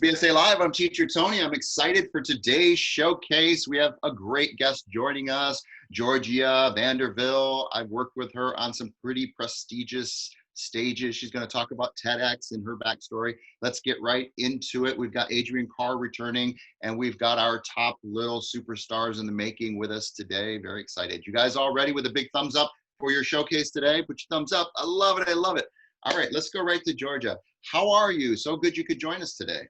BSA Live. I'm Teacher Tony. I'm excited for today's showcase. We have a great guest joining us, Georgia Vanderville. I've worked with her on some pretty prestigious stages. She's going to talk about Tedx and her backstory. Let's get right into it. We've got Adrian Carr returning, and we've got our top little superstars in the making with us today. Very excited. You guys all ready with a big thumbs up for your showcase today? Put your thumbs up. I love it. I love it. All right, let's go right to Georgia. How are you? So good you could join us today.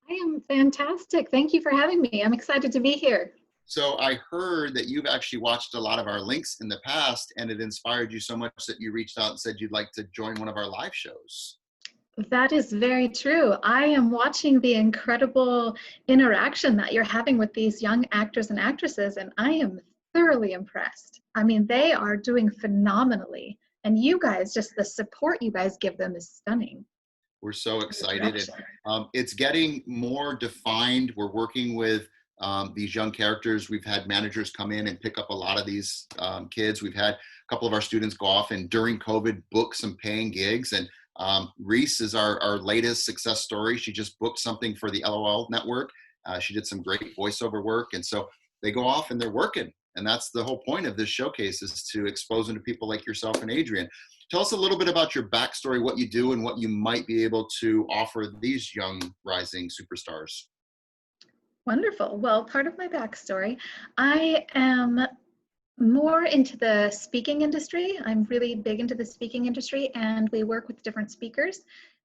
I am fantastic. Thank you for having me. I'm excited to be here. So I heard that you've actually watched a lot of our links in the past, and it inspired you so much that you reached out and said you'd like to join one of our live shows. That is very true. I am watching the incredible interaction that you're having with these young actors and actresses, and I am thoroughly impressed. I mean, they are doing phenomenally. And you guys, just the support you guys give them is stunning. We're so excited. It's getting more defined. We're working with these young characters. We've had managers come in and pick up a lot of these kids. We've had a couple of our students go off and during COVID book some paying gigs. And Reese is our latest success story. She just booked something for the LOL network. She did some great voiceover work. And so they go off and they're working. And that's the whole point of this showcase, is to expose them to people like yourself and Adrian. Tell us a little bit about your backstory, what you do, and what you might be able to offer these young rising superstars. Wonderful. Well, part of my backstory, I am more into the speaking industry. I'm really big into the speaking industry, and we work with different speakers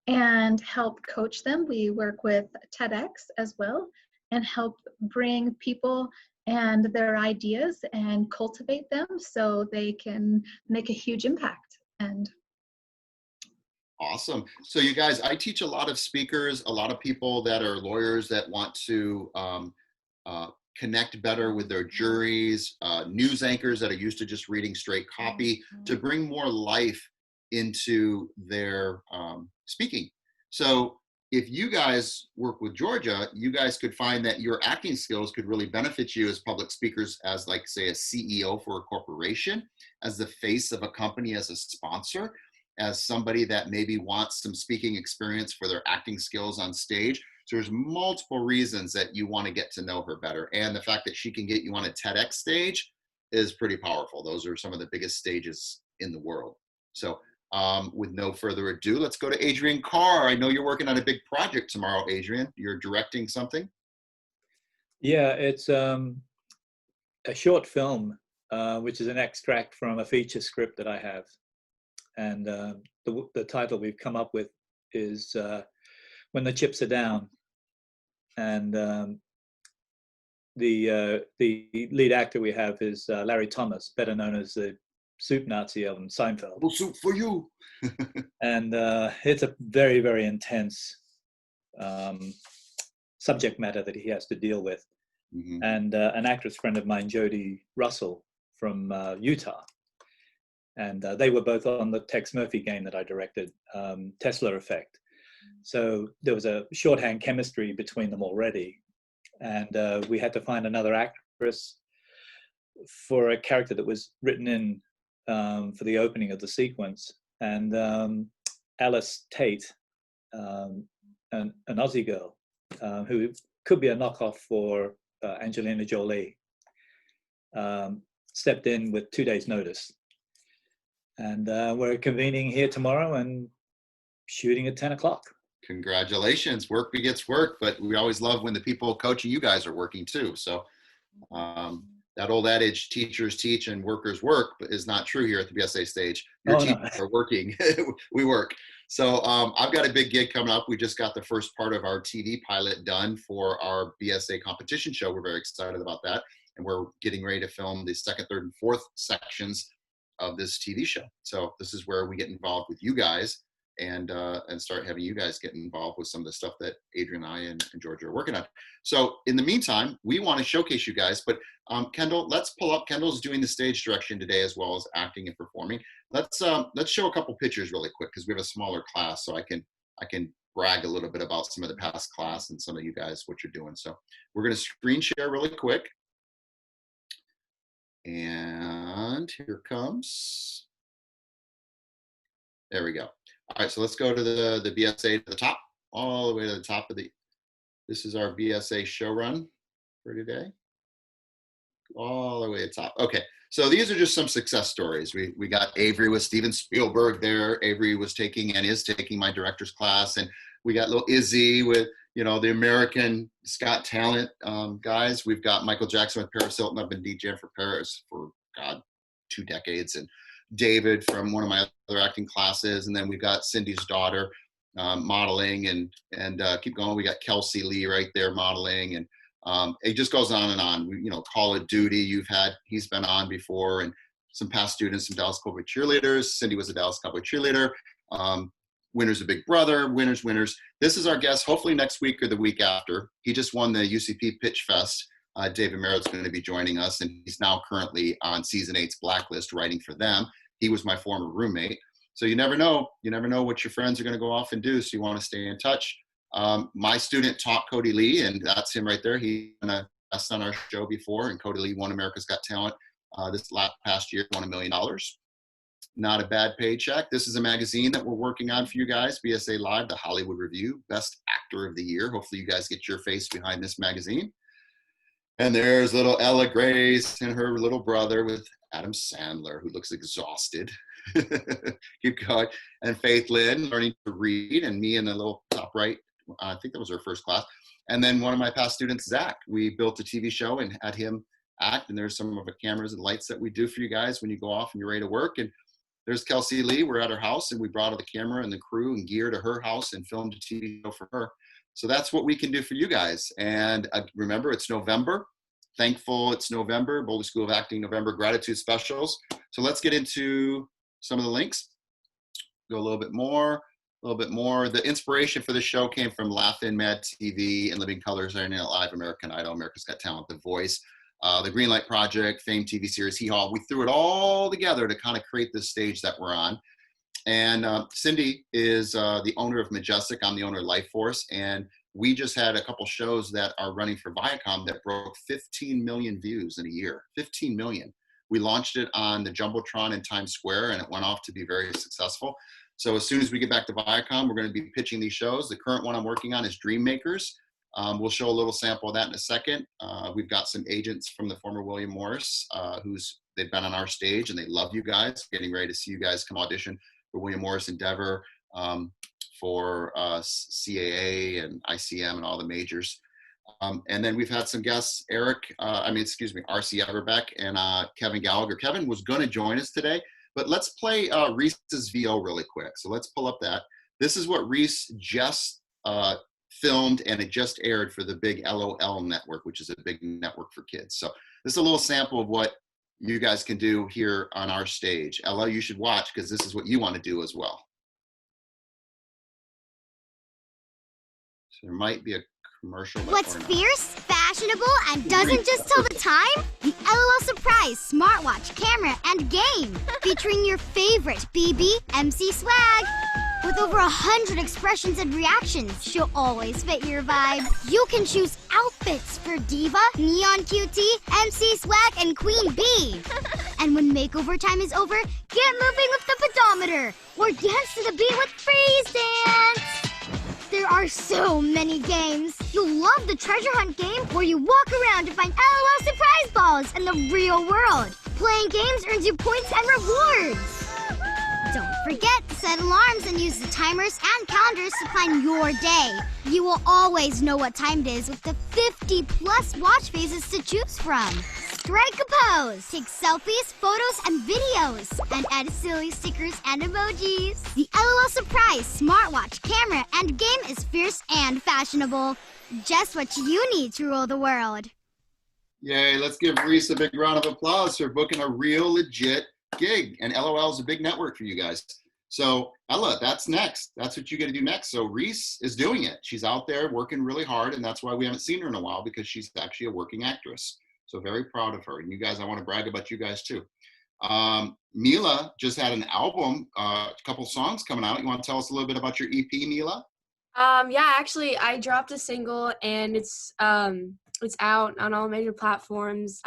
and help coach them. We work with Tedx as well and help bring people and their ideas and cultivate them so they can make a huge impact. And awesome. So you guys, I teach a lot of speakers, a lot of people that are lawyers that want to connect better with their juries, news anchors that are used to just reading straight copy, to bring more life into their speaking. So if you guys work with Georgia, you guys could find that your acting skills could really benefit you as public speakers, as like, say, a CEO for a corporation, as the face of a company, as a sponsor, as somebody that maybe wants some speaking experience for their acting skills on stage. So there's multiple reasons that you want to get to know her better. And the fact that she can get you on a TEDx stage is pretty powerful. Those are some of the biggest stages in the world. So with no further ado, let's go to Adrian Carr. I know you're working on a big project tomorrow, Adrian. You're directing something? Yeah, it's a short film, which is an extract from a feature script that I have. And the title we've come up with is When the Chips Are Down. And the lead actor we have is Larry Thomas, better known as the soup Nazi on Seinfeld. Well, soup for you. And it's a very, very intense subject matter that he has to deal with. Mm-hmm. And an actress friend of mine, Jodie Russell from Utah, and they were both on the Tex Murphy game that I directed, Tesla Effect. So there was a shorthand chemistry between them already. And we had to find another actress for a character that was written in for the opening of the sequence. And Alice Tate, an Aussie girl, who could be a knockoff for Angelina Jolie, stepped in with 2 days' notice. And we're convening here tomorrow and shooting at 10 o'clock. Congratulations. Work begets work, but we always love when the people coaching you guys are working too. So that old adage, teachers teach and workers work, but is not true here at the BSA stage. Your teachers are working. We work. So I've got a big gig coming up. We just got the first part of our TV pilot done for our BSA competition show. We're very excited about that. And we're getting ready to film the second, third, and fourth sections of this TV show. So this is where we get involved with you guys and start having you guys get involved with some of the stuff that Adrian and I and Georgia are working on. So in the meantime, we want to showcase you guys, but Kendall, let's pull up. Kendall's doing the stage direction today as well as acting and performing. Let's show a couple pictures really quick because we have a smaller class, so I can brag a little bit about some of the past class and some of you guys, what you're doing. So we're going to screen share really quick. And here comes. There we go. All right, so let's go to the BSA to the top. all the way to the top of this is our BSA show run for today. All the way to the top. Okay, so these are just some success stories. We got Avery with Steven Spielberg there. Avery was taking and is taking my director's class. And we got little Izzy with, the American Got Talent guys. We've got Michael Jackson with Paris Hilton. I've been DJing for Paris for, 2 decades. And David from one of my other acting classes. And then we've got Cindy's daughter modeling and keep going. We got Kelsey Lee right there modeling, and it just goes on and on. Call of Duty, he's been on before, and some past students, some Dallas Cowboy cheerleaders. Cindy was a Dallas Cowboy cheerleader. Winners of Big Brother, winners. This is our guest, hopefully next week or the week after. He just won the UCP Pitch Fest. David Merritt's going to be joining us, and he's now currently on season 8's Blacklist, writing for them. He was my former roommate. So you never know what your friends are going to go off and do. So you want to stay in touch. My student taught Cody Lee, and that's him right there. He's been a guest on our show before, and Cody Lee won America's Got Talent this past year, won $1 million. Not a bad paycheck. This is a magazine that we're working on for you guys, BSA-LIVE, the Hollywood Review, Best Actor of the Year. Hopefully you guys get your face behind this magazine. And there's little Ella Grace and her little brother with Adam Sandler, who looks exhausted. Keep going. And Faith Lynn learning to read, and me in the little top right. I think that was her first class. And then one of my past students, Zach, we built a TV show and had him act. And there's some of the cameras and lights that we do for you guys when you go off and you're ready to work. And there's Kelsey Lee. We're at her house, and we brought the camera and the crew and gear to her house and filmed a TV show for her. So that's what we can do for you guys. And remember, it's November. Thankful it's November. Boulder School of Acting November Gratitude Specials. So let's get into some of the links. Go a little bit more. The inspiration for the show came from Laugh-In, Mad TV, and Living Colors, Saturday Night Live, American Idol, America's Got Talent, The Voice, the Greenlight Project, Fame TV series, Hee Haw. We threw it all together to kind of create this stage that we're on. And Cindy is the owner of Majestic. I'm the owner of Life Force. And we just had a couple shows that are running for Viacom that broke 15 million views in a year. 15 million. We launched it on the Jumbotron in Times Square, and it went off to be very successful. So as soon as we get back to Viacom, we're going to be pitching these shows. The current one I'm working on is Dream Makers. We'll show a little sample of that in a second. We've got some agents from the former William Morris, they've been on our stage, and they love you guys. Getting ready to see you guys come audition for William Morris Endeavor, for CAA and ICM and all the majors. And then we've had some guests, R.C. Everbeck and Kevin Gallagher. Kevin was going to join us today, but let's play Reese's VO really quick. So let's pull up that. This is what Reese just filmed, and it just aired for the big LOL network, which is a big network for kids. So this is a little sample of what you guys can do here on our stage. Ella, you should watch, because this is what you want to do as well. So there might be a commercial. What's fierce, fashionable, and doesn't just tell the time? The LOL Surprise smartwatch, camera, and game. Featuring your favorite BB MC swag. With over 100 expressions and reactions, she'll always fit your vibe. You can choose outfits for Diva, Neon QT, MC Swag, and Queen Bee. And when makeover time is over, get moving with the pedometer, or dance to the beat with Freeze Dance. There are so many games. You'll love the treasure hunt game, where you walk around to find LOL surprise balls in the real world. Playing games earns you points and rewards. Don't forget to set alarms and use the timers and calendars to plan your day. You will always know what time it is with the 50+ watch faces to choose from. Strike a pose, take selfies, photos, and videos, and add silly stickers and emojis. The LOL Surprise smartwatch, camera, and game is fierce and fashionable. Just what you need to rule the world. Yay, let's give Reese a big round of applause for booking a real legit gig. And LOL is a big network for you guys. So Ella, that's next. That's what you got to do next. So Reese is doing it. She's out there working really hard, and that's why we haven't seen her in a while, because she's actually a working actress. So very proud of her. And you guys, I want to brag about you guys too. Mila just had an album, a couple songs coming out. You want to tell us a little bit about your EP, Mila? Yeah, actually, I dropped a single, and it's out on all major platforms.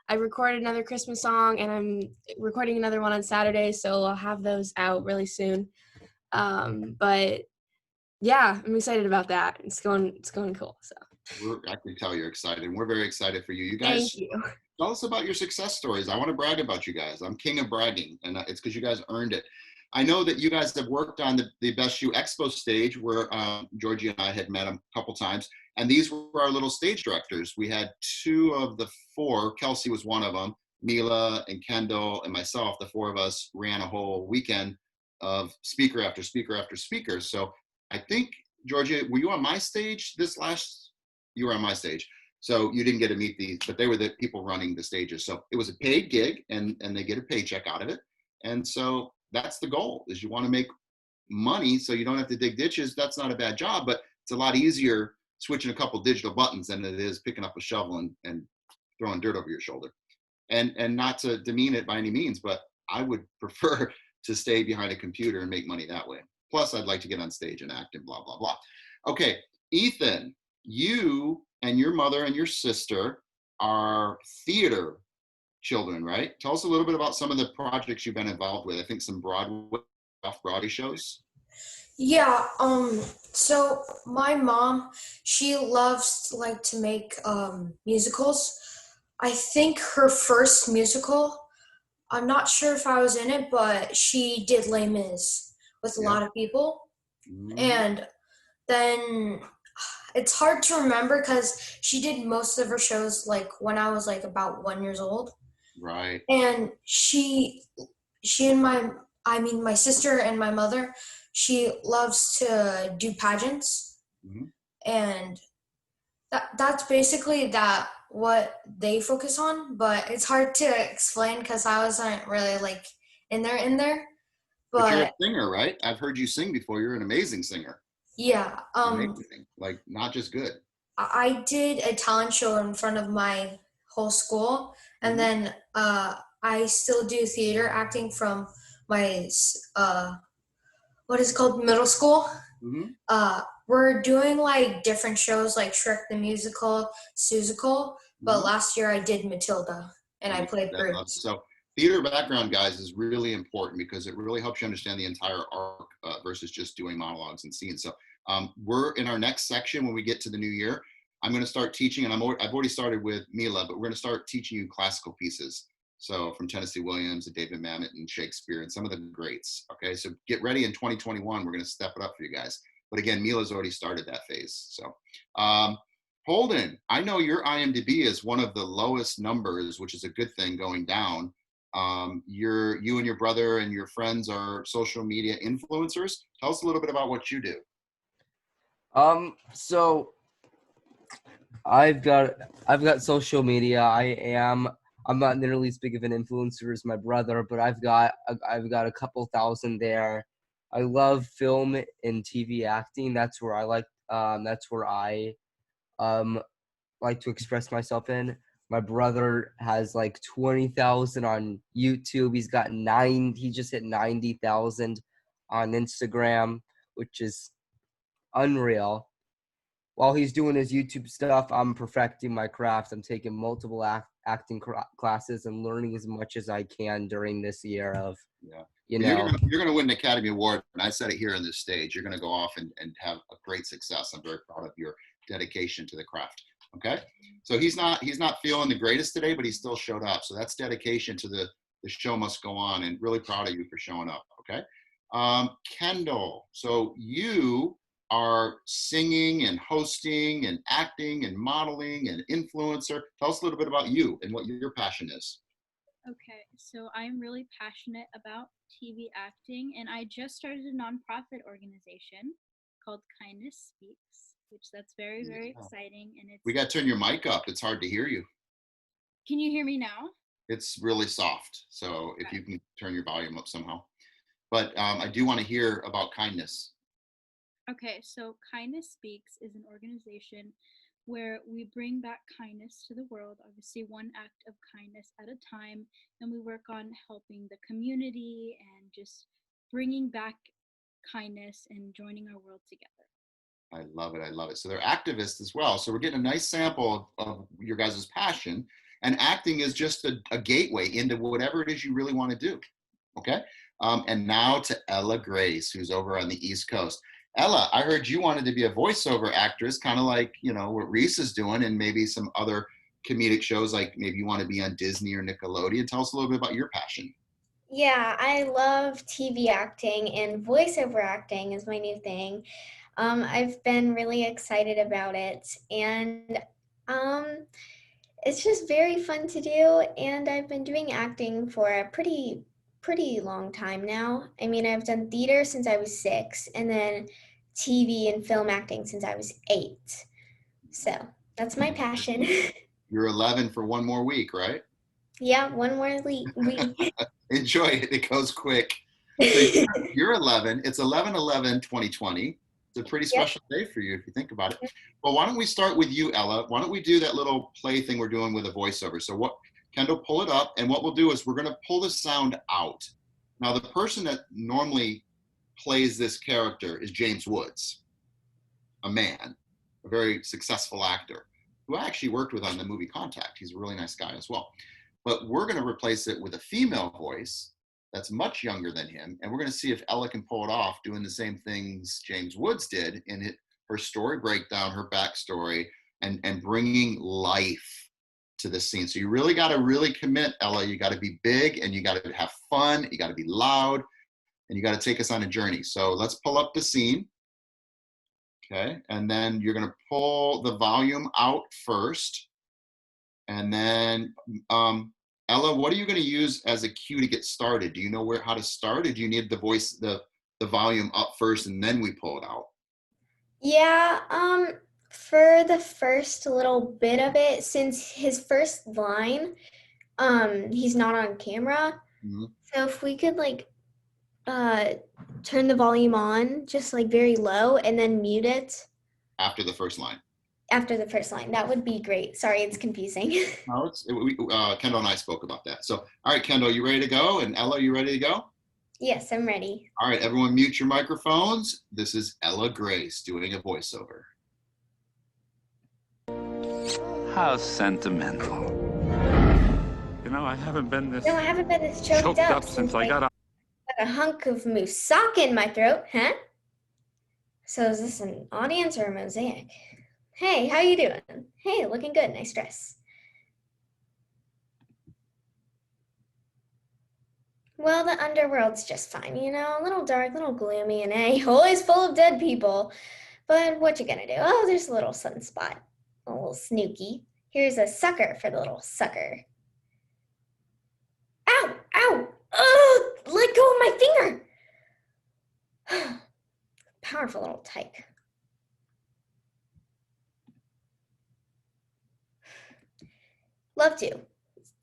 I recorded another Christmas song, and I'm recording another one on Saturday, so I'll have those out really soon. But yeah, I'm excited about that. It's going cool. So I can tell you're excited. And we're very excited for you. You thank guys, you. tell us about your success stories. I want to brag about you guys. I'm king of bragging, and it's because you guys earned it. I know that you guys have worked on the Best Shoe Expo stage where Georgie and I had met a couple times, and these were our little stage directors. We had 2 of the 4. Kelsey was one of them. Mila and Kendall and myself, the 4 of us ran a whole weekend of speaker after speaker after speaker. So I think, Georgia, were you on my stage you were on my stage. So you didn't get to meet these, but they were the people running the stages. So it was a paid gig and they get a paycheck out of it. And so that's the goal, is you want to make money so you don't have to dig ditches. That's not a bad job, but it's a lot easier switching a couple digital buttons than it is picking up a shovel and throwing dirt over your shoulder. And not to demean it by any means, but I would prefer to stay behind a computer and make money that way. Plus, I'd like to get on stage and act and blah, blah, blah. Okay, Ethan, you and your mother and your sister are theater children, right? Tell us a little bit about some of the projects you've been involved with. I think some Broadway, off-Broadway shows. Yeah, so my mom, she loves like to make musicals. I think her first musical, I'm not sure if I was in it, but she did Les Mis with a lot of people. And then it's hard to remember because she did most of her shows like when I was like about 1 year old. Right. And she and my sister and my mother, she loves to do pageants. And that's basically what they focus on, but it's hard to explain because I wasn't really like in there. But you're a singer, right? I've heard you sing before. You're an amazing singer. Yeah. Amazing. Like, not just good. I did a talent show in front of my whole school, and then I still do theater acting from my what is it called, middle school. We're doing like different shows like Shrek the Musical, Seussical, but last year I did Matilda and I played Bruce. So theater background, guys, is really important because it really helps you understand the entire arc versus just doing monologues and scenes. So we're in our next section when we get to the new year. I'm going to start teaching, and I've already started with Mila, but we're going to start teaching you classical pieces. So from Tennessee Williams and David Mamet and Shakespeare and some of the greats. Okay, so get ready in 2021. We're going to step it up for you guys. But again, Mila's already started that phase. So Holden, I know your IMDb is one of the lowest numbers, which is a good thing, going down. You and your brother and your friends are social media influencers. Tell us a little bit about what you do. So I've got social media. I'm not nearly as big of an influencer as my brother, but I've got a couple thousand there. I love film and TV acting. That's where I like to express myself in. My brother has like 20,000 on YouTube. He just hit 90,000 on Instagram, which is unreal. While he's doing his YouTube stuff, I'm perfecting my craft. I'm taking multiple acting classes and learning as much as I can during this year of, You're going to win an Academy Award, and I said it here on this stage. You're going to go off and have a great success. I'm very proud of your dedication to the craft. Okay, so he's not feeling the greatest today, but he still showed up. So that's dedication to the show must go on, and really proud of you for showing up. Okay, Kendall, so you are singing and hosting and acting and modeling and influencer. Tell us a little bit about you and what your passion is. Okay, so I'm really passionate about TV acting, and I just started a nonprofit organization called Kindness Speaks, which that's very, very exciting. And We got to turn your mic up. It's hard to hear you. Can you hear me now? It's really soft, so if you can turn your volume up somehow. But I do want to hear about Kindness. Okay, so Kindness Speaks is an organization where we bring back kindness to the world, obviously one act of kindness at a time, and we work on helping the community and just bringing back kindness and joining our world together. I love it. I love it. So they're activists as well. So we're getting a nice sample of your guys' passion, and acting is just a gateway into whatever it is you really want to do. Okay. And now to Ella Grace, who's over on the East Coast. Ella, I heard you wanted to be a voiceover actress, kind of like, you know, what Reese is doing, and maybe some other comedic shows, like maybe you want to be on Disney or Nickelodeon. Tell us a little bit about your passion. Yeah, I love TV acting, and voiceover acting is my new thing. I've been really excited about it, and it's just very fun to do. And I've been doing acting for a pretty long time now. I mean, I've done theater since I was 6, and then TV and film acting since I was 8. So that's my passion. You're 11 for one more week, right? Yeah, one more week. Enjoy it. It goes quick. So you're 11. It's 11/11/2020. It's a pretty special day for you if you think about it. Well, why don't we start with you, Ella? Why don't we do that little play thing we're doing with a voiceover? So what, Kendall, pull it up, and what we'll do is we're going to pull the sound out. Now, the person that normally plays this character is James Woods, a man, a very successful actor, who I actually worked with on the movie Contact. He's a really nice guy as well. But we're going to replace it with a female voice that's much younger than him, and we're going to see if Ella can pull it off doing the same things James Woods did in her story breakdown, her backstory, and bringing life to the scene. So you really got to really commit, Ella. You got to be big, and you got to have fun. You got to be loud, and you got to take us on a journey. So let's pull up the scene. Okay, and then you're going to pull the volume out first, and then Ella, what are you going to use as a cue to get started? Do you know how to start, or do you need the voice, the volume up first, and then we pull it out? Yeah, for the first little bit of it, since his first line, he's not on camera. Mm-hmm. So if we could like turn the volume on just like very low and then mute it After the first line. after the first line, that would be great. Sorry, it's confusing. No, Kendall and I spoke about that. So, all right, Kendall, you ready to go? And Ella, you ready to go? Yes, I'm ready. All right, everyone mute your microphones. This is Ella Grace doing a voiceover. How sentimental. You know, I haven't been this choked up since I got up. Got a hunk of moussaka in my throat, huh? So is this an audience or a mosaic? Hey, how you doing? Hey, looking good, nice dress. Well, the underworld's just fine, you know, a little dark, a little gloomy, and always full of dead people. But what you gonna do? Oh, there's a little sunspot, a little snooky. Here's a sucker for the little sucker. Ow, ow, oh, let go of my finger. Powerful little tyke. Love to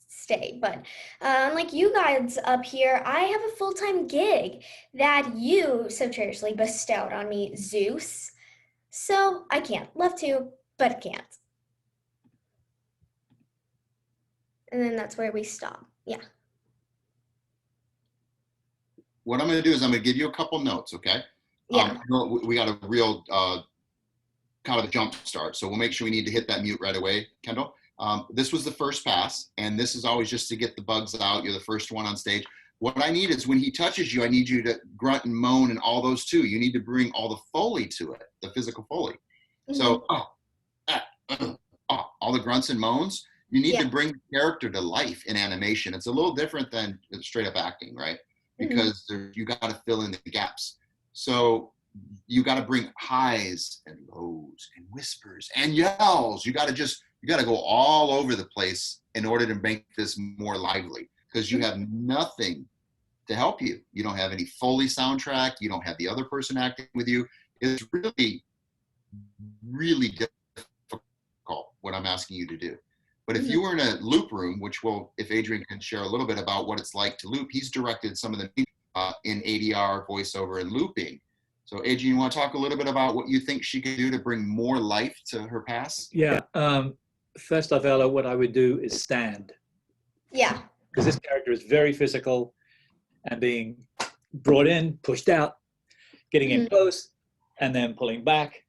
stay, but unlike you guys up here, I have a full-time gig that you so cherishly bestowed on me, Zeus. So I can't. Love to, but can't. And then that's where we stop. Yeah. What I'm going to do is I'm going to give you a couple notes, okay? Yeah. We got a real kind of a jump start, so we'll make sure we need to hit that mute right away, Kendall. This was the first pass, and this is always just to get the bugs out. You're the first one on stage. What I need is when he touches you, I need you to grunt and moan and all those too. You need to bring all the Foley to it, the physical Foley. Mm-hmm. So, all the grunts and moans, you need to bring the character to life in animation. It's a little different than straight up acting, right? Because you got to fill in the gaps. So you got to bring highs and lows and whispers and yells. You got to go all over the place in order to make this more lively, because you have nothing to help you. You don't have any Foley soundtrack. You don't have the other person acting with you. It's really, really difficult what I'm asking you to do. But if you were in a loop room, which if Adrian can share a little bit about what it's like to loop, he's directed some of the in ADR, voiceover, and looping. So Adrian, you want to talk a little bit about what you think she could do to bring more life to her pass? Yeah. First off, Ella, what I would do is stand. Yeah. Because this character is very physical, and being brought in, pushed out, getting in close, and then pulling back,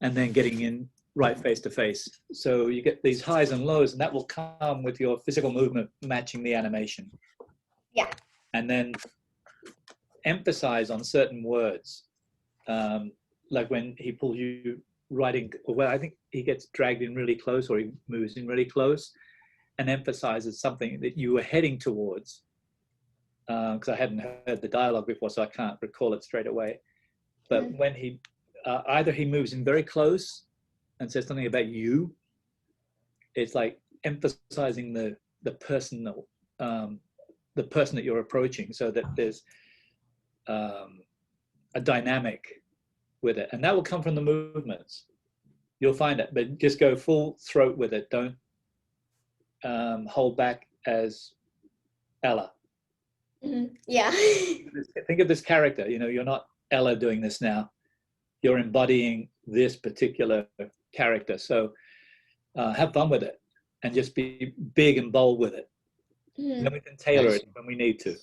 and then getting in right face to face. So you get these highs and lows, and that will come with your physical movement matching the animation. Yeah. And then emphasize on certain words. like when he pulls you right in, well, I think he gets dragged in really close, or he moves in really close and emphasizes something that you were heading towards. Because I hadn't heard the dialogue before, so I can't recall it straight away. But when he, either he moves in very close and says something about you, it's like emphasizing the person that you're approaching, so that there's a dynamic with it, and that will come from the movements. You'll find it, but just go full throat with it. Don't hold back as Ella. Yeah. Think of this character. You know, you're not Ella doing this now. You're embodying this particular character. So have fun with it, and just be big and bold with it. And then we can tailor it when we need to.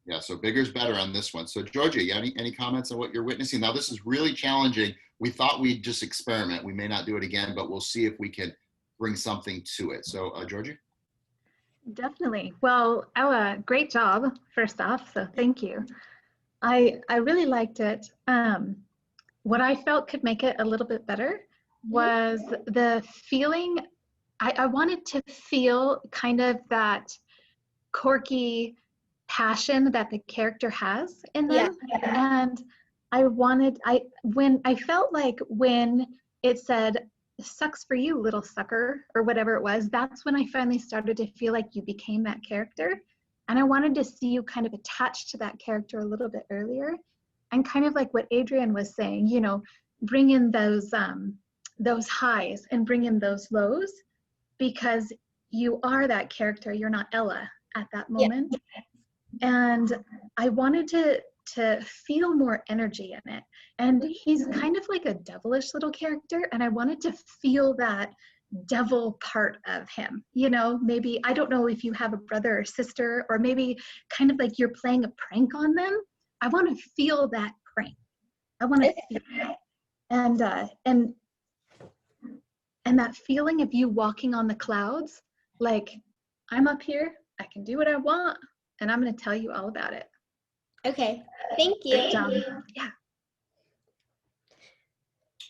Yeah, so bigger's better on this one. So Georgia, you got any comments on what you're witnessing? Now, this is really challenging. We thought we'd just experiment. We may not do it again, but we'll see if we can bring something to it. So Georgia? Definitely. Well, Ella, great job, first off, so thank you. I really liked it. What I felt could make it a little bit better was the feeling. I wanted to feel kind of that quirky passion that the character has in them. And when I felt like when it said, "Sucks for you, little sucker," or whatever it was, that's when I finally started to feel like you became that character. And I wanted to see you kind of attached to that character a little bit earlier. And kind of like what Adrian was saying, you know, bring in those highs and bring in those lows, because you are that character. You're not Ella at that moment. And I wanted to feel more energy in it. And he's kind of like a devilish little character, and I wanted to feel that devil part of him. You know, maybe, I don't know if you have a brother or sister, or maybe kind of like you're playing a prank on them. I want to feel that prank. I want to feel it. And that feeling of you walking on the clouds, like, I'm up here, I can do what I want, and I'm going to tell you all about it. Okay, thank you. Great job. Yeah.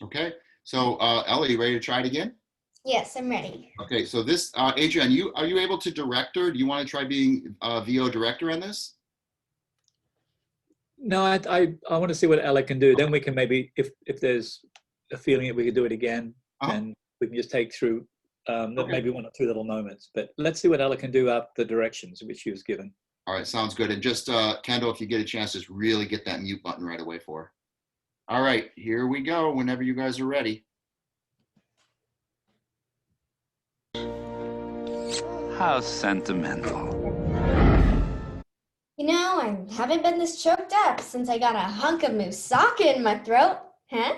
Okay, so Ella, you ready to try it again? Yes, I'm ready. Okay, so this, Adrian, are you able to direct her? Do you want to try being VO director on this? No, I want to see what Ella can do. Then we can maybe, if there's a feeling that we could do it again, then we can just take through maybe one or two little moments. But let's see what Ella can do up the directions which she was given. All right, sounds good. And just, Kendall, if you get a chance, just really get that mute button right away for her. All right, here we go, whenever you guys are ready. How sentimental. You know, I haven't been this choked up since I got a hunk of moussaka in my throat. Huh?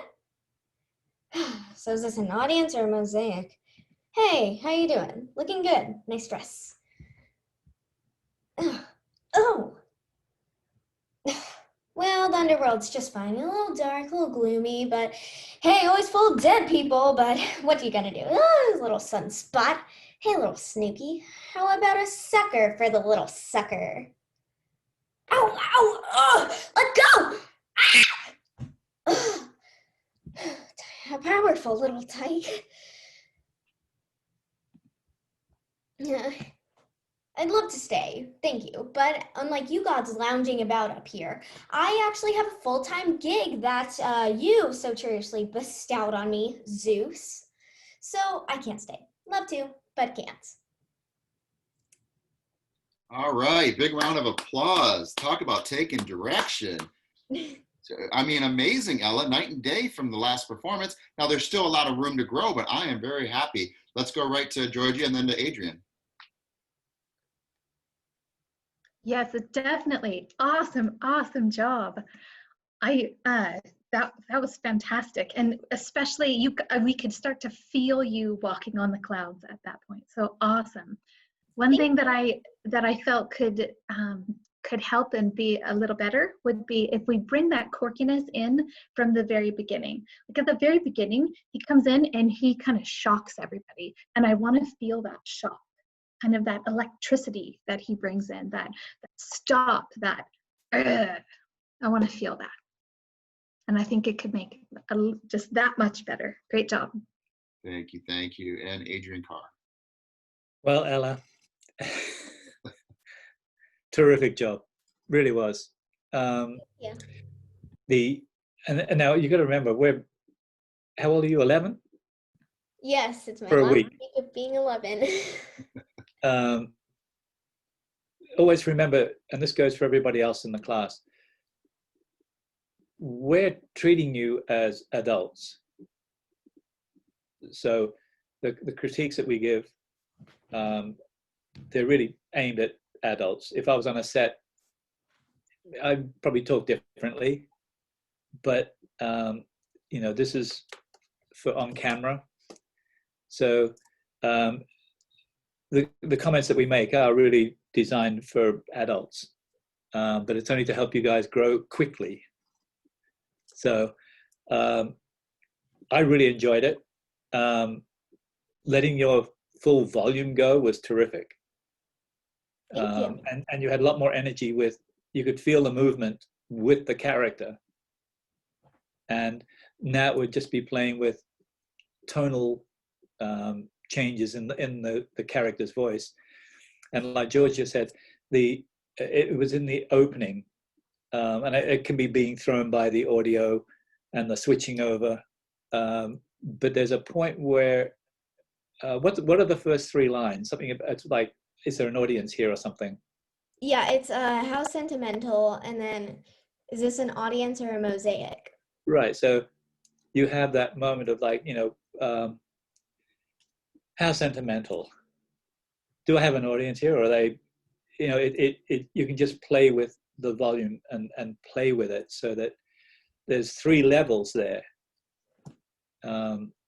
So is this an audience or a mosaic? Hey, how you doing? Looking good. Nice dress. Oh. Well, the underworld's just fine. A little dark, a little gloomy, but hey, always full of dead people, but what you gonna do? Oh, little sunspot. Hey, little Snooky, how about a sucker for the little sucker? Ow, ow, let go! Ah! A powerful little tyke. I'd love to stay, thank you, but unlike you gods lounging about up here, I actually have a full-time gig that you so curiously bestowed on me, Zeus. So I can't stay. Love to, but can't. All right, big round of applause. Talk about taking direction. I mean, amazing, Ella, night and day from the last performance. Now, there's still a lot of room to grow, but I am very happy. Let's go right to Georgia and then to Adrian. Yes, definitely. Awesome, awesome job. That was fantastic, and especially we could start to feel you walking on the clouds at that point. So awesome. One thing that I felt could help and be a little better would be if we bring that quirkiness in from the very beginning. Like at the very beginning, he comes in and he kind of shocks everybody, and I want to feel that shock, kind of that electricity that he brings in, that stop, that I want to feel that. And I think it could make just that much better. Great job. Thank you, thank you. And Adrian Carr. Well, Ella, terrific job, really was. Yeah. And now you got to remember, how old are you? 11? Yes, it's my For a last week. week of being 11. Always remember, and this goes for everybody else in the class, we're treating you as adults. So the critiques that we give, they're really aimed at adults. If I was on a set, I'd probably talk differently, but you know, this is for on camera. So the comments that we make are really designed for adults, but it's only to help you guys grow quickly. So I really enjoyed it. Letting your full volume go was terrific. Thank you. And you had a lot more energy with, you could feel the movement with the character. And now it would just be playing with tonal changes in the character's voice. And like Georgia said, it was in the opening, and it can be being thrown by the audio and the switching over. But there's a point where, what are the first 3 lines? Something it's like, is there an audience here or something? Yeah, it's how sentimental, and then is this an audience or a mosaic? Right. So you have that moment of like, you know, how sentimental. Do I have an audience here, or are they, you know, you can just play with the volume and play with it so that there's 3 levels there.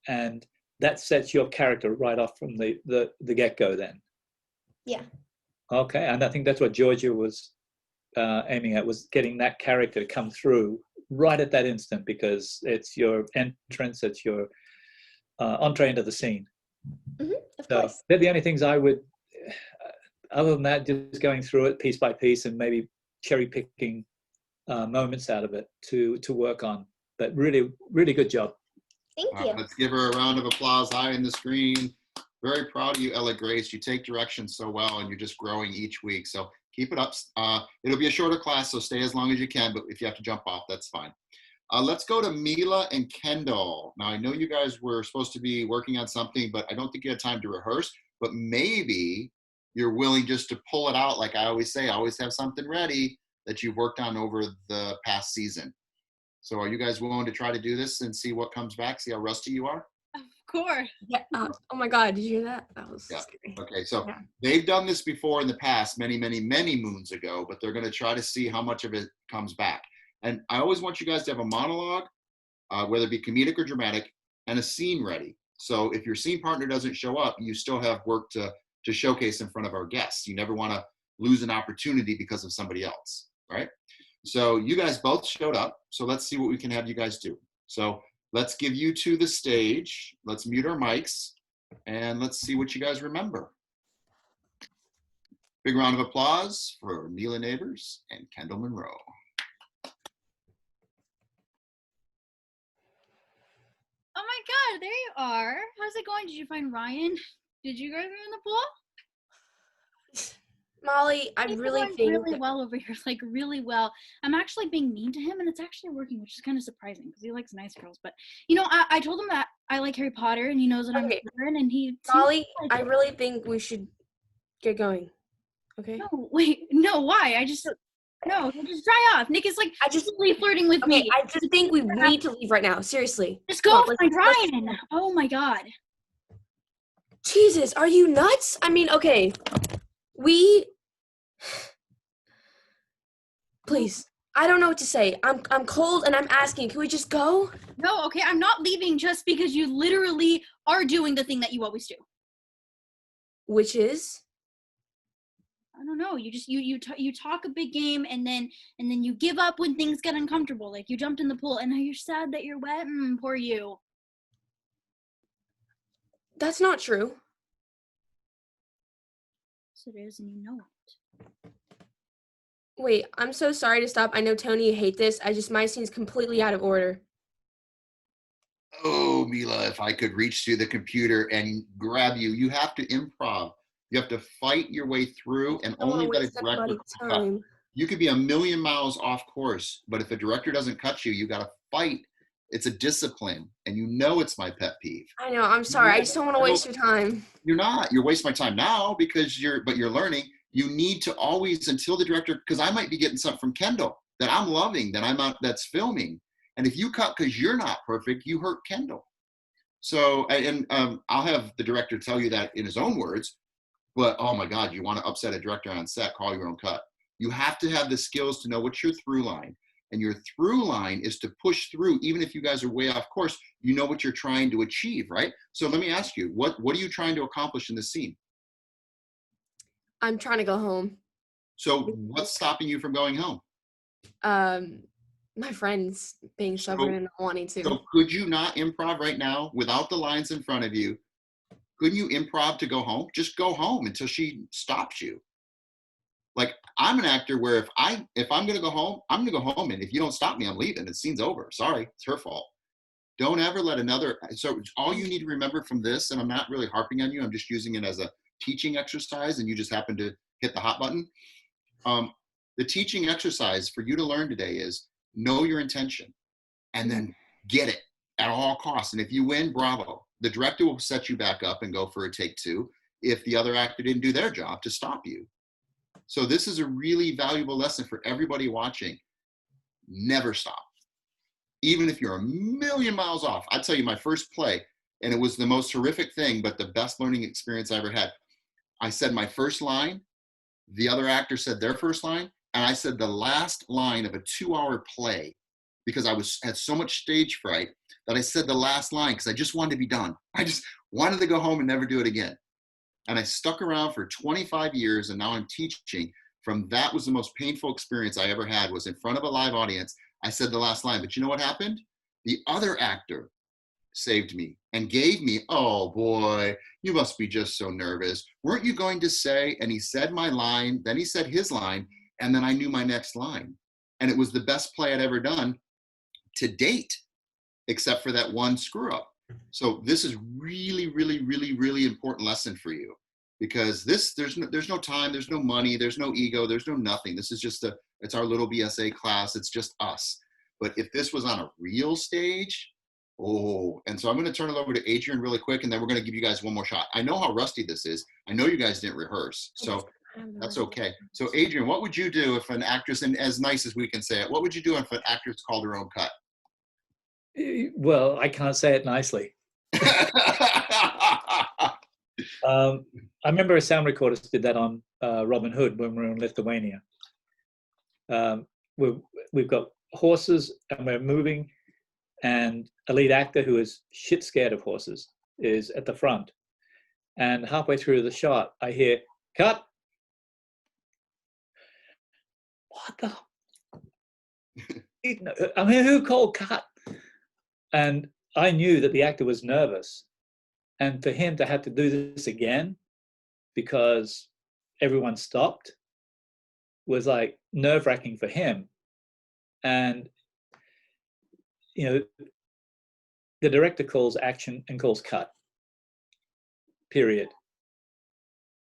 And that sets your character right off from the get-go then. Yeah. Okay, and I think that's what Georgia was aiming at, was getting that character to come through right at that instant, because it's your entrance, it's your entree into the scene. Of course. They're the only things I would, other than that, just going through it piece by piece and maybe cherry picking moments out of it to work on. But really, really good job. Thank you. Let's give her a round of applause high in the screen. Very proud of you, Ella Grace. You take direction so well, and you're just growing each week. So keep it up. It'll be a shorter class, so stay as long as you can, but if you have to jump off, that's fine. Let's go to Mila and Kendall. Now, I know you guys were supposed to be working on something, but I don't think you had time to rehearse, but maybe you're willing just to pull it out. Like I always say, I always have something ready that you've worked on over the past season. So are you guys willing to try to do this and see what comes back? See how rusty you are? Of course. Yeah. Oh my God, did you hear that? That was scary. Okay, so Yeah. they've done this before in the past, many, many, many moons ago, but they're going to try to see how much of it comes back. And I always want you guys to have a monologue, whether it be comedic or dramatic, and a scene ready. So if your scene partner doesn't show up, you still have work to showcase in front of our guests. You never want to lose an opportunity because of somebody else, right? So you guys both showed up. So let's see what we can have you guys do. So let's give you two the stage. Let's mute our mics and let's see what you guys remember. Big round of applause for Mila Neighbors and Kendall Monroe. Oh my God, there you are. How's it going? Did you find Ryan? Did you guys go in the pool? Molly, I He's really going think really well over here, like really well. I'm actually being mean to him, and it's actually working, which is kind of surprising because he likes nice girls. But you know, I told him that I like Harry Potter, and he knows that I'm a Slytherin, and he. Molly, like I really think we should get going. Okay. No, wait, no, why? No, just dry off. Nick is like really flirting with me. I just think we need to leave right now. Seriously. Just go find Ryan. Oh my God. Jesus, are you nuts? I mean, okay. Please. I don't know what to say. I'm cold and I'm asking. Can we just go? No, okay, I'm not leaving just because you literally are doing the thing that you always do. Which is? I don't know. You just you talk a big game and then you give up when things get uncomfortable. Like you jumped in the pool and now you're sad that you're wet. Poor you. That's not true. Yes, it is, and you know it. Wait, I'm so sorry to stop. I know Tony, you hate this. My scene's completely out of order. Oh, Mila, if I could reach through the computer and grab you, you have to improv. You have to fight your way through, and I don't want only to let a waste director anybody's cut. time. You could be a million miles off course, but if a director doesn't cut you, you got to fight. It's a discipline, and you know it's my pet peeve. I know, I'm sorry. I just don't want to waste your time. You're not. You're wasting my time now because you're learning. You need to always, until the director, because I might be getting something from Kendall that I'm loving, that's filming. And if you cut because you're not perfect, you hurt Kendall. So, and I'll have the director tell you that in his own words, but oh my God, you want to upset a director on set, call your own cut. You have to have the skills to know what's your through line. And your through line is to push through, even if you guys are way off course, you know what you're trying to achieve, right? So let me ask you, what are you trying to accomplish in this scene? I'm trying to go home. So what's stopping you from going home? My friends being stubborn and not wanting to. So could you not improv right now without the lines in front of you? Couldn't you improv to go home? Just go home until she stops you. Like, I'm an actor where if I'm gonna go home, I'm gonna go home, and if you don't stop me, I'm leaving. The scene's over. Sorry, it's her fault. Don't ever let another. So all you need to remember from this, and I'm not really harping on you, I'm just using it as a teaching exercise, and you just happen to hit the hot button. The teaching exercise for you to learn today is know your intention, and then get it at all costs. And if you win, bravo. The director will set you back up and go for a take two if the other actor didn't do their job to stop you. So this is a really valuable lesson for everybody watching. Never stop. Even if you're a million miles off. I tell you, my first play, and it was the most horrific thing, but the best learning experience I ever had. I said my first line, the other actor said their first line, and I said the last line of a 2-hour play because I had so much stage fright that I said the last line because I just wanted to be done. I just wanted to go home and never do it again. And I stuck around for 25 years, and now I'm teaching. From that was the most painful experience I ever had, was in front of a live audience. I said the last line, but you know what happened? The other actor saved me and gave me, oh boy, you must be just so nervous. Weren't you going to say, and he said my line, then he said his line, and then I knew my next line. And it was the best play I'd ever done to date, except for that one screw up. So this is really, really, really, really important lesson for you, because there's no time, there's no money, there's no ego, there's no nothing. This is just it's our little BSA class. It's just us. But if this was on a real stage, and so I'm going to turn it over to Adrian really quick, and then we're going to give you guys one more shot. I know how rusty this is. I know you guys didn't rehearse, so that's okay. So Adrian, what would you do if an actress, and as nice as we can say it, what would you do if an actress called her own cut? Well, I can't say it nicely. I remember a sound recordist did that on Robin Hood when we were in Lithuania. We've got horses and we're moving, and a lead actor who is shit scared of horses is at the front. And halfway through the shot, I hear, cut. What the? I mean, who called cut? And I knew that the actor was nervous. And for him to have to do this again because everyone stopped was like nerve-wracking for him. And, you know, the director calls action and calls cut, period.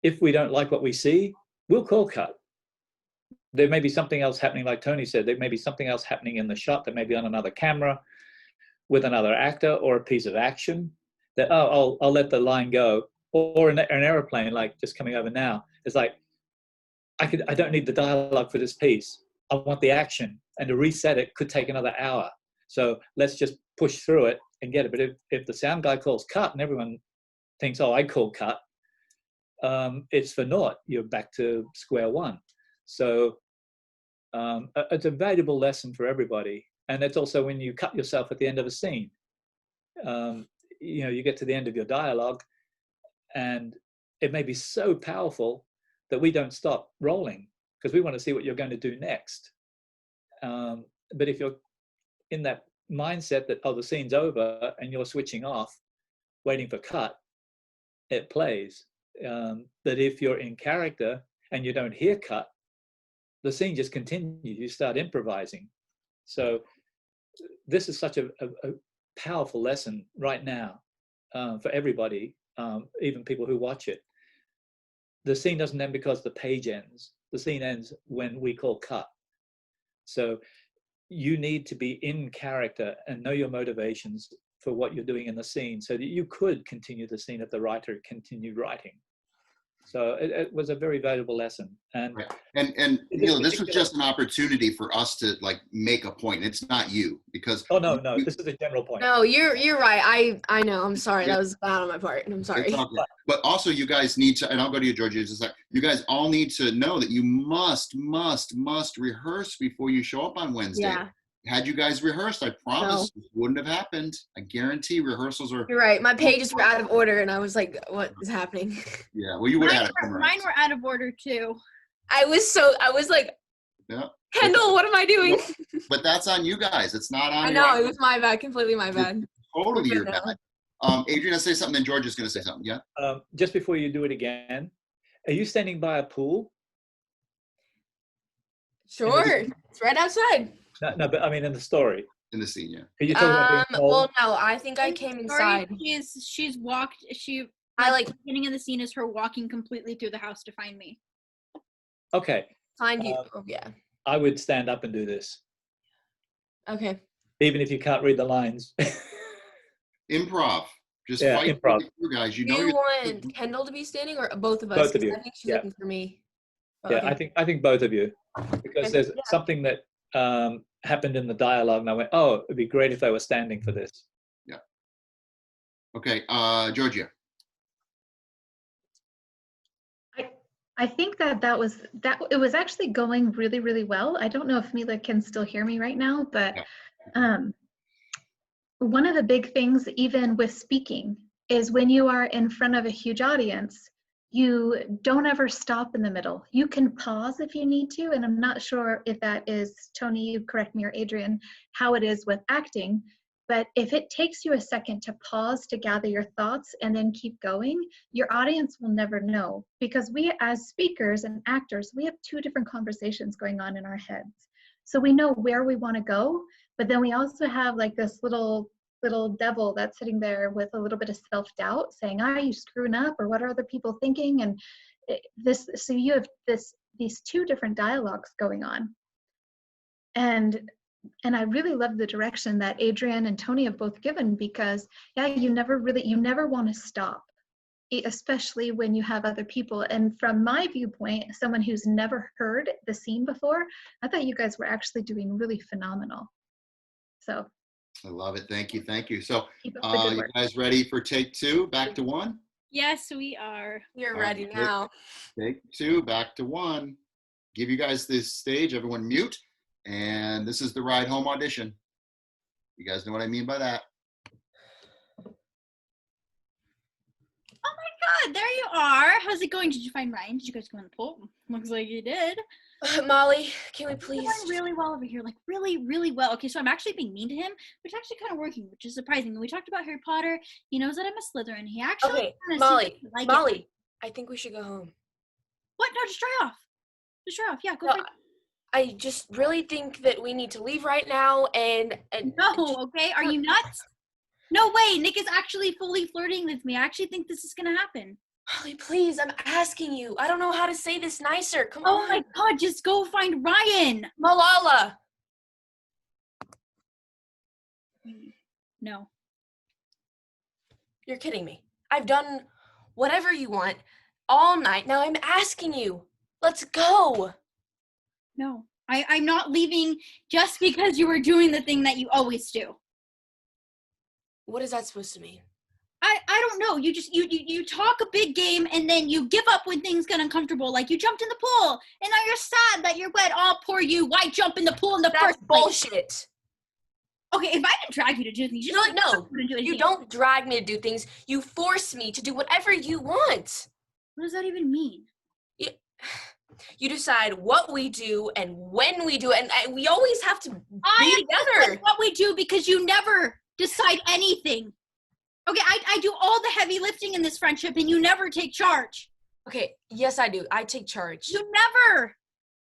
If we don't like what we see, we'll call cut. There may be something else happening, like Tony said, there may be something else happening in the shot that may be on another camera with another actor or a piece of action that, oh, I'll let the line go. Or an airplane, like just coming over now. It's like, I don't need the dialogue for this piece. I want the action, and to reset it could take another hour. So let's just push through it and get it. But if the sound guy calls cut and everyone thinks, oh, I called cut, it's for naught. You're back to square one. So it's a valuable lesson for everybody. And it's also when you cut yourself at the end of a scene. You know, you get to the end of your dialogue, and it may be so powerful that we don't stop rolling because we want to see what you're going to do next. But if you're in that mindset that, oh, the scene's over and you're switching off, waiting for cut, it plays. That if you're in character and you don't hear cut, the scene just continues. You start improvising. So this is such a powerful lesson right now for everybody, even people who watch it. The scene doesn't end because the page ends. The scene ends when we call cut. So you need to be in character and know your motivations for what you're doing in the scene so that you could continue the scene if the writer continued writing. So it was a very valuable lesson. And right. And you know, this was just an opportunity for us to like make a point. It's not you, because no, this is a general point. No, you're right. I know. I'm sorry. That was bad on my part. I'm sorry. It's all good. But also, you guys need to, and I'll go to you, Georgia. Just like, you guys all need to know that you must rehearse before you show up on Wednesday. Yeah. Had you guys rehearsed, I promise this wouldn't have happened. I guarantee rehearsals are. You're right. My pages were out of order, and I was like, "What is happening?" Yeah. Well, you would have had it. Mine were out of order too. I was like, yeah. Kendall, what am I doing? But that's on you guys. It's not on. I know, it was my bad. Completely my bad. Totally your bad. Adrian, I'll say something. Then Georgia's going to say something. Yeah. Just before you do it again, are you standing by a pool? Sure. It's right outside. No, but I mean in the story. In the scene, yeah. Are you talking about being cold? Well, no, I think I came inside. She's walked. I like the beginning of the scene is her walking completely through the house to find me. Okay. Find you. Oh yeah. I would stand up and do this. Okay. Even if you can't read the lines. Improv. Just fight improv. You guys. You Do know you want Kendall to be standing or both of us? Both of you. I think she's looking for me. Yeah, Okay. I think both of you, because there's something that happened in the dialogue, and I went, "Oh, it'd be great if they were standing for this." Yeah. Okay, Georgia. I think that it was actually going really, really well. I don't know if Mila can still hear me right now, but one of the big things, even with speaking, is when you are in front of a huge audience, you don't ever stop in the middle. You can pause if you need to, and I'm not sure if that is, Tony, you correct me, or Adrian, how it is with acting, but if it takes you a second to pause to gather your thoughts and then keep going, your audience will never know, because we as speakers and actors, we have two different conversations going on in our heads. So we know where we want to go, but then we also have like this little devil that's sitting there with a little bit of self-doubt saying, are you screwing up, or what are other people thinking? And so you have these two different dialogues going on. And I really love the direction that Adrian and Tony have both given, because you never want to stop, especially when you have other people. And from my viewpoint, someone who's never heard the scene before, I thought you guys were actually doing really phenomenal. So I love it. Thank you. So you guys ready for take two, back to one? Yes, we are. You're ready now. Take two, back to one. Give you guys this stage, everyone mute. And this is the ride home audition. You guys know what I mean by that. Oh my God, there you are. How's it going? Did you find Ryan? Did you guys go in the pool? Looks like you did. Molly, can we please? It's going really well over here, like really, really well. Okay, so I'm actually being mean to him, which is actually kind of working, which is surprising. When we talked about Harry Potter, he knows that I'm a Slytherin. He actually Molly, I think we should go home. What? No, just dry off. Yeah, go for it. I just really think that we need to leave right now and No, okay? Are you nuts? No way, Nick is actually fully flirting with me. I actually think this is gonna happen. Holly, please, I'm asking you. I don't know how to say this nicer. Come on. Oh my God, just go find Ryan. Malala. No. You're kidding me. I've done whatever you want all night. Now I'm asking you. Let's go. No, I'm not leaving just because you were doing the thing that you always do. What is that supposed to mean? I don't know. You talk a big game and then you give up when things get uncomfortable. Like you jumped in the pool and now you're sad that you're wet. Oh, poor you. Why jump in the pool in the first place? Bullshit. Okay, if I didn't drag you to do things, you don't drag me to do things. You force me to do whatever you want. What does that even mean? You decide what we do and when we do it, and we always have to be together. What we do because you never decide anything. Okay, I do all the heavy lifting in this friendship and you never take charge. Okay, yes I do. I take charge. You never.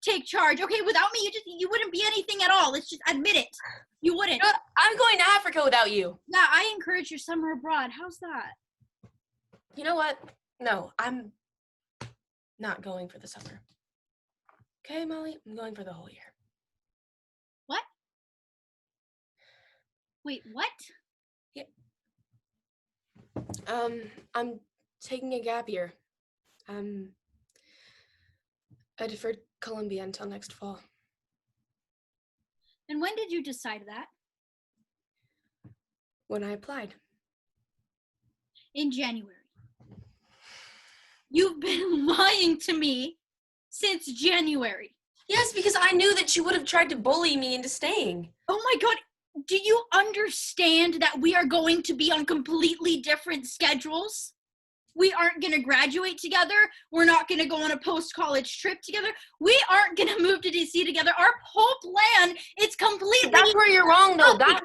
take charge. Okay, without me, you wouldn't be anything at all. Let's just admit it. You wouldn't. You know, I'm going to Africa without you. Yeah, I encourage your summer abroad. How's that? You know what? No, I'm not going for the summer. Okay, Molly? I'm going for the whole year. What? Wait, what? Yeah. I'm taking a gap year. I deferred Columbia until next fall. And when did you decide that? When I applied. In January. You've been lying to me since January. Yes, because I knew that you would have tried to bully me into staying. Oh my God. Do you understand that we are going to be on completely different schedules? We aren't going to graduate together. We're not going to go on a post-college trip together. We aren't going to move to DC together. Our whole plan is completely... That's where you're wrong, though. That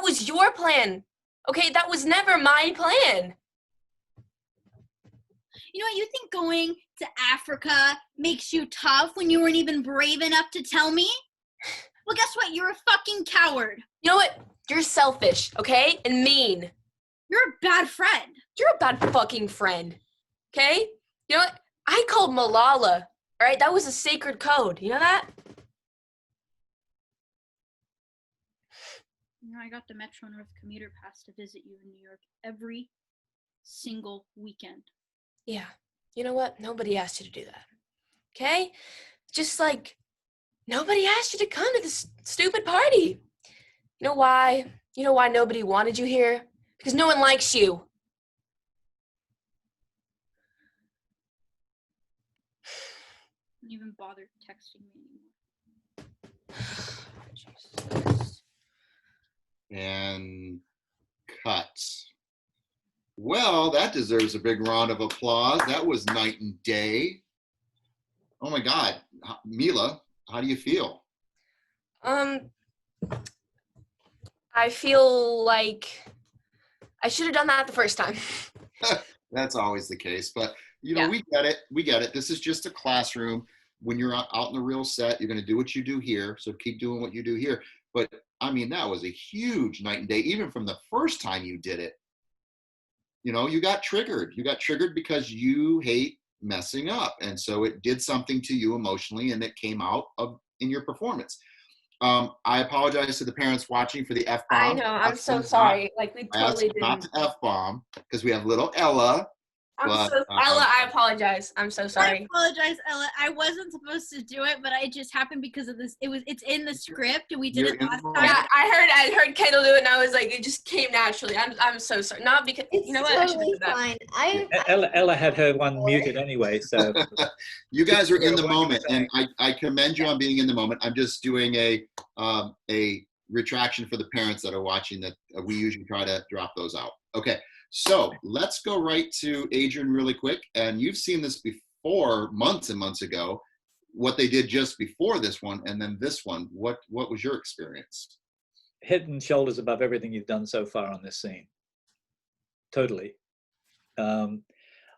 was your plan. Okay, that was never my plan. You know what? You think going to Africa makes you tough when you weren't even brave enough to tell me? Well, guess what? You're a fucking coward. You know what? You're selfish, okay? And mean. You're a bad friend. You're a bad fucking friend, okay? You know what? I called Malala, all right? That was a sacred code. You know that? You know, I got the Metro North commuter pass to visit you in New York every single weekend. Yeah. You know what? Nobody asked you to do that, okay? Just like nobody asked you to come to this stupid party. You know why? You know why nobody wanted you here? Because no one likes you. Don't even bother texting me anymore. Jesus. And cut. Well, that deserves a big round of applause. That was night and day. Oh my God. Mila, how do you feel? I feel like I should have done that the first time. That's always the case, but you know, we get it. We get it. This is just a classroom. When you're out in the real set, you're going to do what you do here. So keep doing what you do here. But I mean, that was a huge night and day, even from the first time you did it. You know, you got triggered. You got triggered because you hate messing up. And so it did something to you emotionally, and it came out in your performance. I apologize to the parents watching for the F-bomb. I know, I'm so sorry. Like, we totally didn't. Not to F-bomb, because we have little Ella. Ella, I apologize. I'm so sorry. I apologize, Ella. I wasn't supposed to do it, but I just happened because of this. It's in the script, and we did it last time. Yeah, I heard Kendall do it, and I was like, it just came naturally. I'm so sorry. Not because you know what? Totally fine. Ella had her one muted anyway, so you guys are in the moment, and I commend you on being in the moment. I'm just doing a retraction for the parents that are watching. That we usually try to drop those out. Okay. So let's go right to Adrian really quick. And you've seen this before, months and months ago, what they did just before this one and then this one. What was your experience? Head and shoulders above everything you've done so far on this scene. Totally. I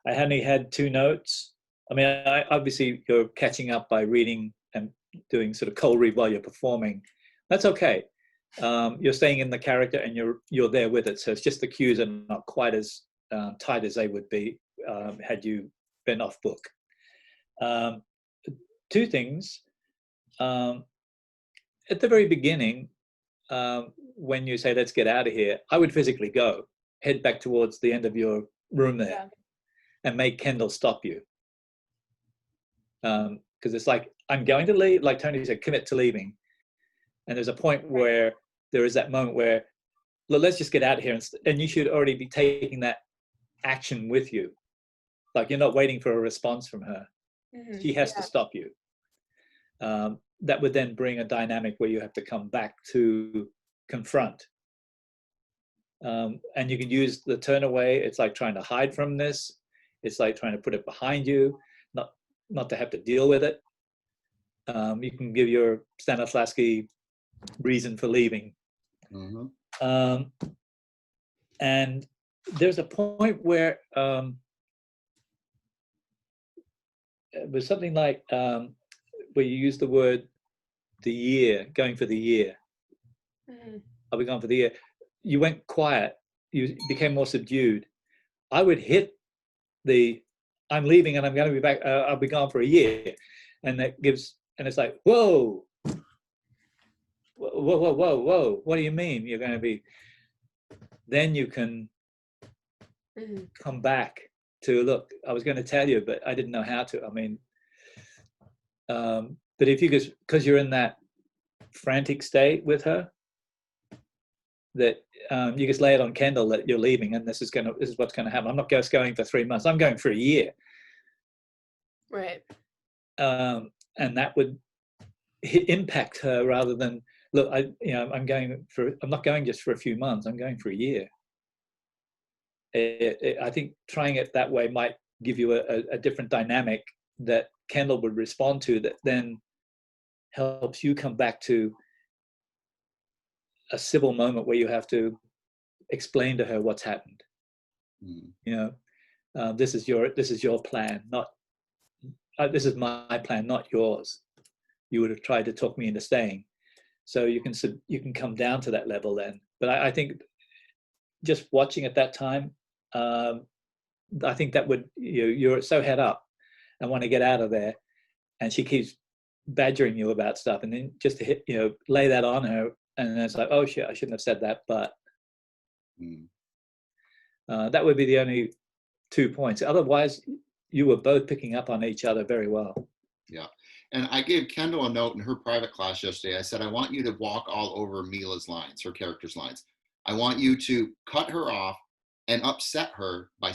only had 2 notes. I mean, obviously you're catching up by reading and doing sort of cold read while you're performing. That's okay. You're staying in the character and you're there with it. So it's just the cues are not quite as tight as they would be had you been off book. 2 things. At the very beginning, when you say, let's get out of here, I would physically go, head back towards the end of your room there and make Kendall stop you. Because it's like, I'm going to leave, like Tony said, commit to leaving. And there's a point where there is that moment where, look, let's just get out of here. And you should already be taking that action with you. Like you're not waiting for a response from her. Mm-hmm. She has to stop you. That would then bring a dynamic where you have to come back to confront. And you can use the turn away. It's like trying to hide from this. It's like trying to put it behind you, not to have to deal with it. You can give your Stanislavski reason for leaving. Mm-hmm. And there's a point where it was something like where you use the word the year, going for the year. Mhm. I'll be gone for the year. You went quiet. You became more subdued. I would hit the I'm leaving and I'm going to be back. I'll be gone for a year, and that gives. And it's like, whoa, whoa, whoa, whoa, whoa. What do you mean you're going to be? Then you can come back to look. I was going to tell you, but I didn't know how to. I mean, but if you just because you're in that frantic state with her, that you just lay it on Kendall that you're leaving, and this is what's going to happen. I'm not just going for 3 months. I'm going for a year. Right. And that would impact her rather than look. I'm not going just for a few months. I'm going for a year. I think trying it that way might give you a different dynamic that Kendall would respond to. That then helps you come back to a civil moment where you have to explain to her what's happened. You know, this is your plan, not this is my plan, not yours. You would have tried to talk me into staying, so you can come down to that level then. But I think just watching at that time, I think that would you're so head up and want to get out of there, and she keeps badgering you about stuff, and then just to hit lay that on her. And then it's like, oh shit, I shouldn't have said that, but that would be the only 2 points. Otherwise, you were both picking up on each other very well. Yeah. And I gave Kendall a note in her private class yesterday. I said, I want you to walk all over Mila's lines, her character's lines. I want you to cut her off and upset her by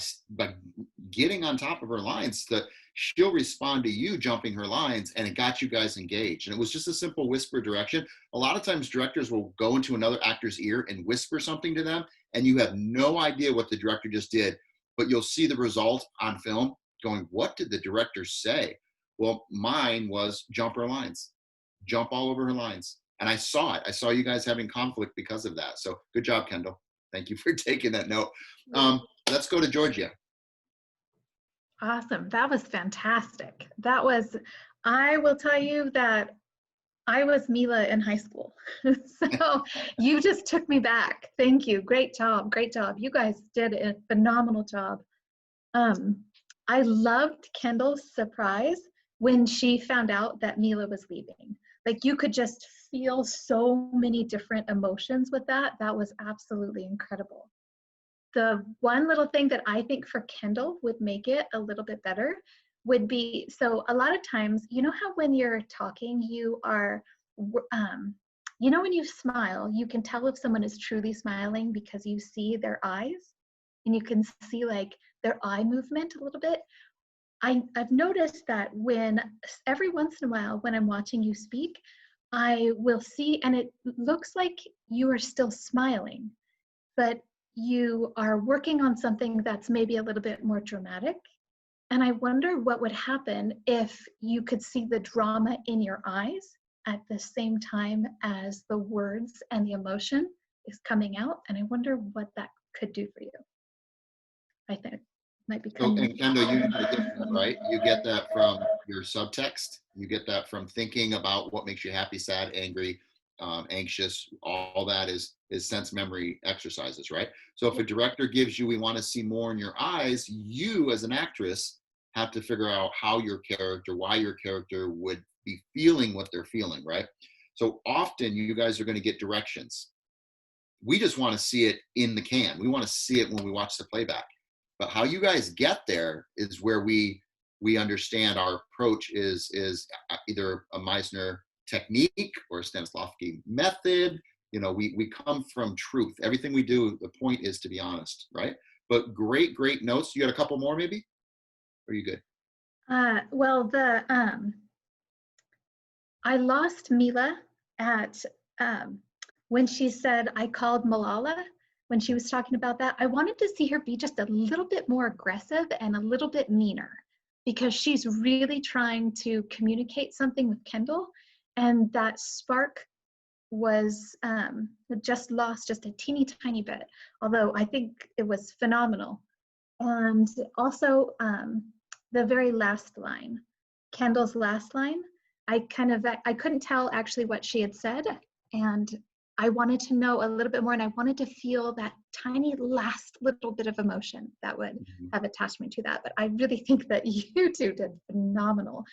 getting on top of her lines that she'll respond to you jumping her lines, and it got you guys engaged. And it was just a simple whisper direction. A lot of times directors will go into another actor's ear and whisper something to them, and you have no idea what the director just did, but you'll see the result on film going, what did the director say? Well, mine was jump her lines, jump all over her lines. And I saw it. I saw you guys having conflict because of that. So good job, Kendall. Thank you for taking that note. Let's go to Georgia. Awesome. That was fantastic. I will tell you that I was Mila in high school. So you just took me back. Thank you. Great job. Great job. You guys did a phenomenal job. I loved Kendall's surprise when she found out that Mila was leaving. Like, you could just feel so many different emotions with that. That was absolutely incredible. The one little thing that I think for Kendall would make it a little bit better would be, so a lot of times, you know how when you're talking, you are, when you smile, you can tell if someone is truly smiling because you see their eyes and you can see like their eye movement a little bit. I've noticed that every once in a while when I'm watching you speak, I will see, and it looks like you are still smiling, but you are working on something that's maybe a little bit more dramatic. And I wonder what would happen if you could see the drama in your eyes at the same time as the words and the emotion is coming out. And I wonder what that could do for you. I think might be kind of. And Kendall, you get that, right? You get that from your subtext. You get that from thinking about what makes you happy, sad, angry, anxious. All that is sense memory exercises, right? So if a director gives you, we want to see more in your eyes, you as an actress have to figure out how your character, why your character would be feeling what they're feeling, right? So often you guys are going to get directions. We just want to see it in the can. We want to see it when we watch the playback. But how you guys get there is where we understand our approach is either a Meisner technique or a Stanislavski method. We come from truth. Everything we do, the point is to be honest, right? But great notes. You got a couple more maybe? Or are you good? Well, I lost Mila at when she said, I called Malala. When she was talking about that, I wanted to see her be just a little bit more aggressive and a little bit meaner, because she's really trying to communicate something with Kendall, and that spark was just lost just a teeny tiny bit, although I think it was phenomenal. And also the very last line, Kendall's last line, I couldn't tell actually what she had said, and I wanted to know a little bit more, and I wanted to feel that tiny last little bit of emotion that would have attachment to that. But I really think that you two did phenomenal.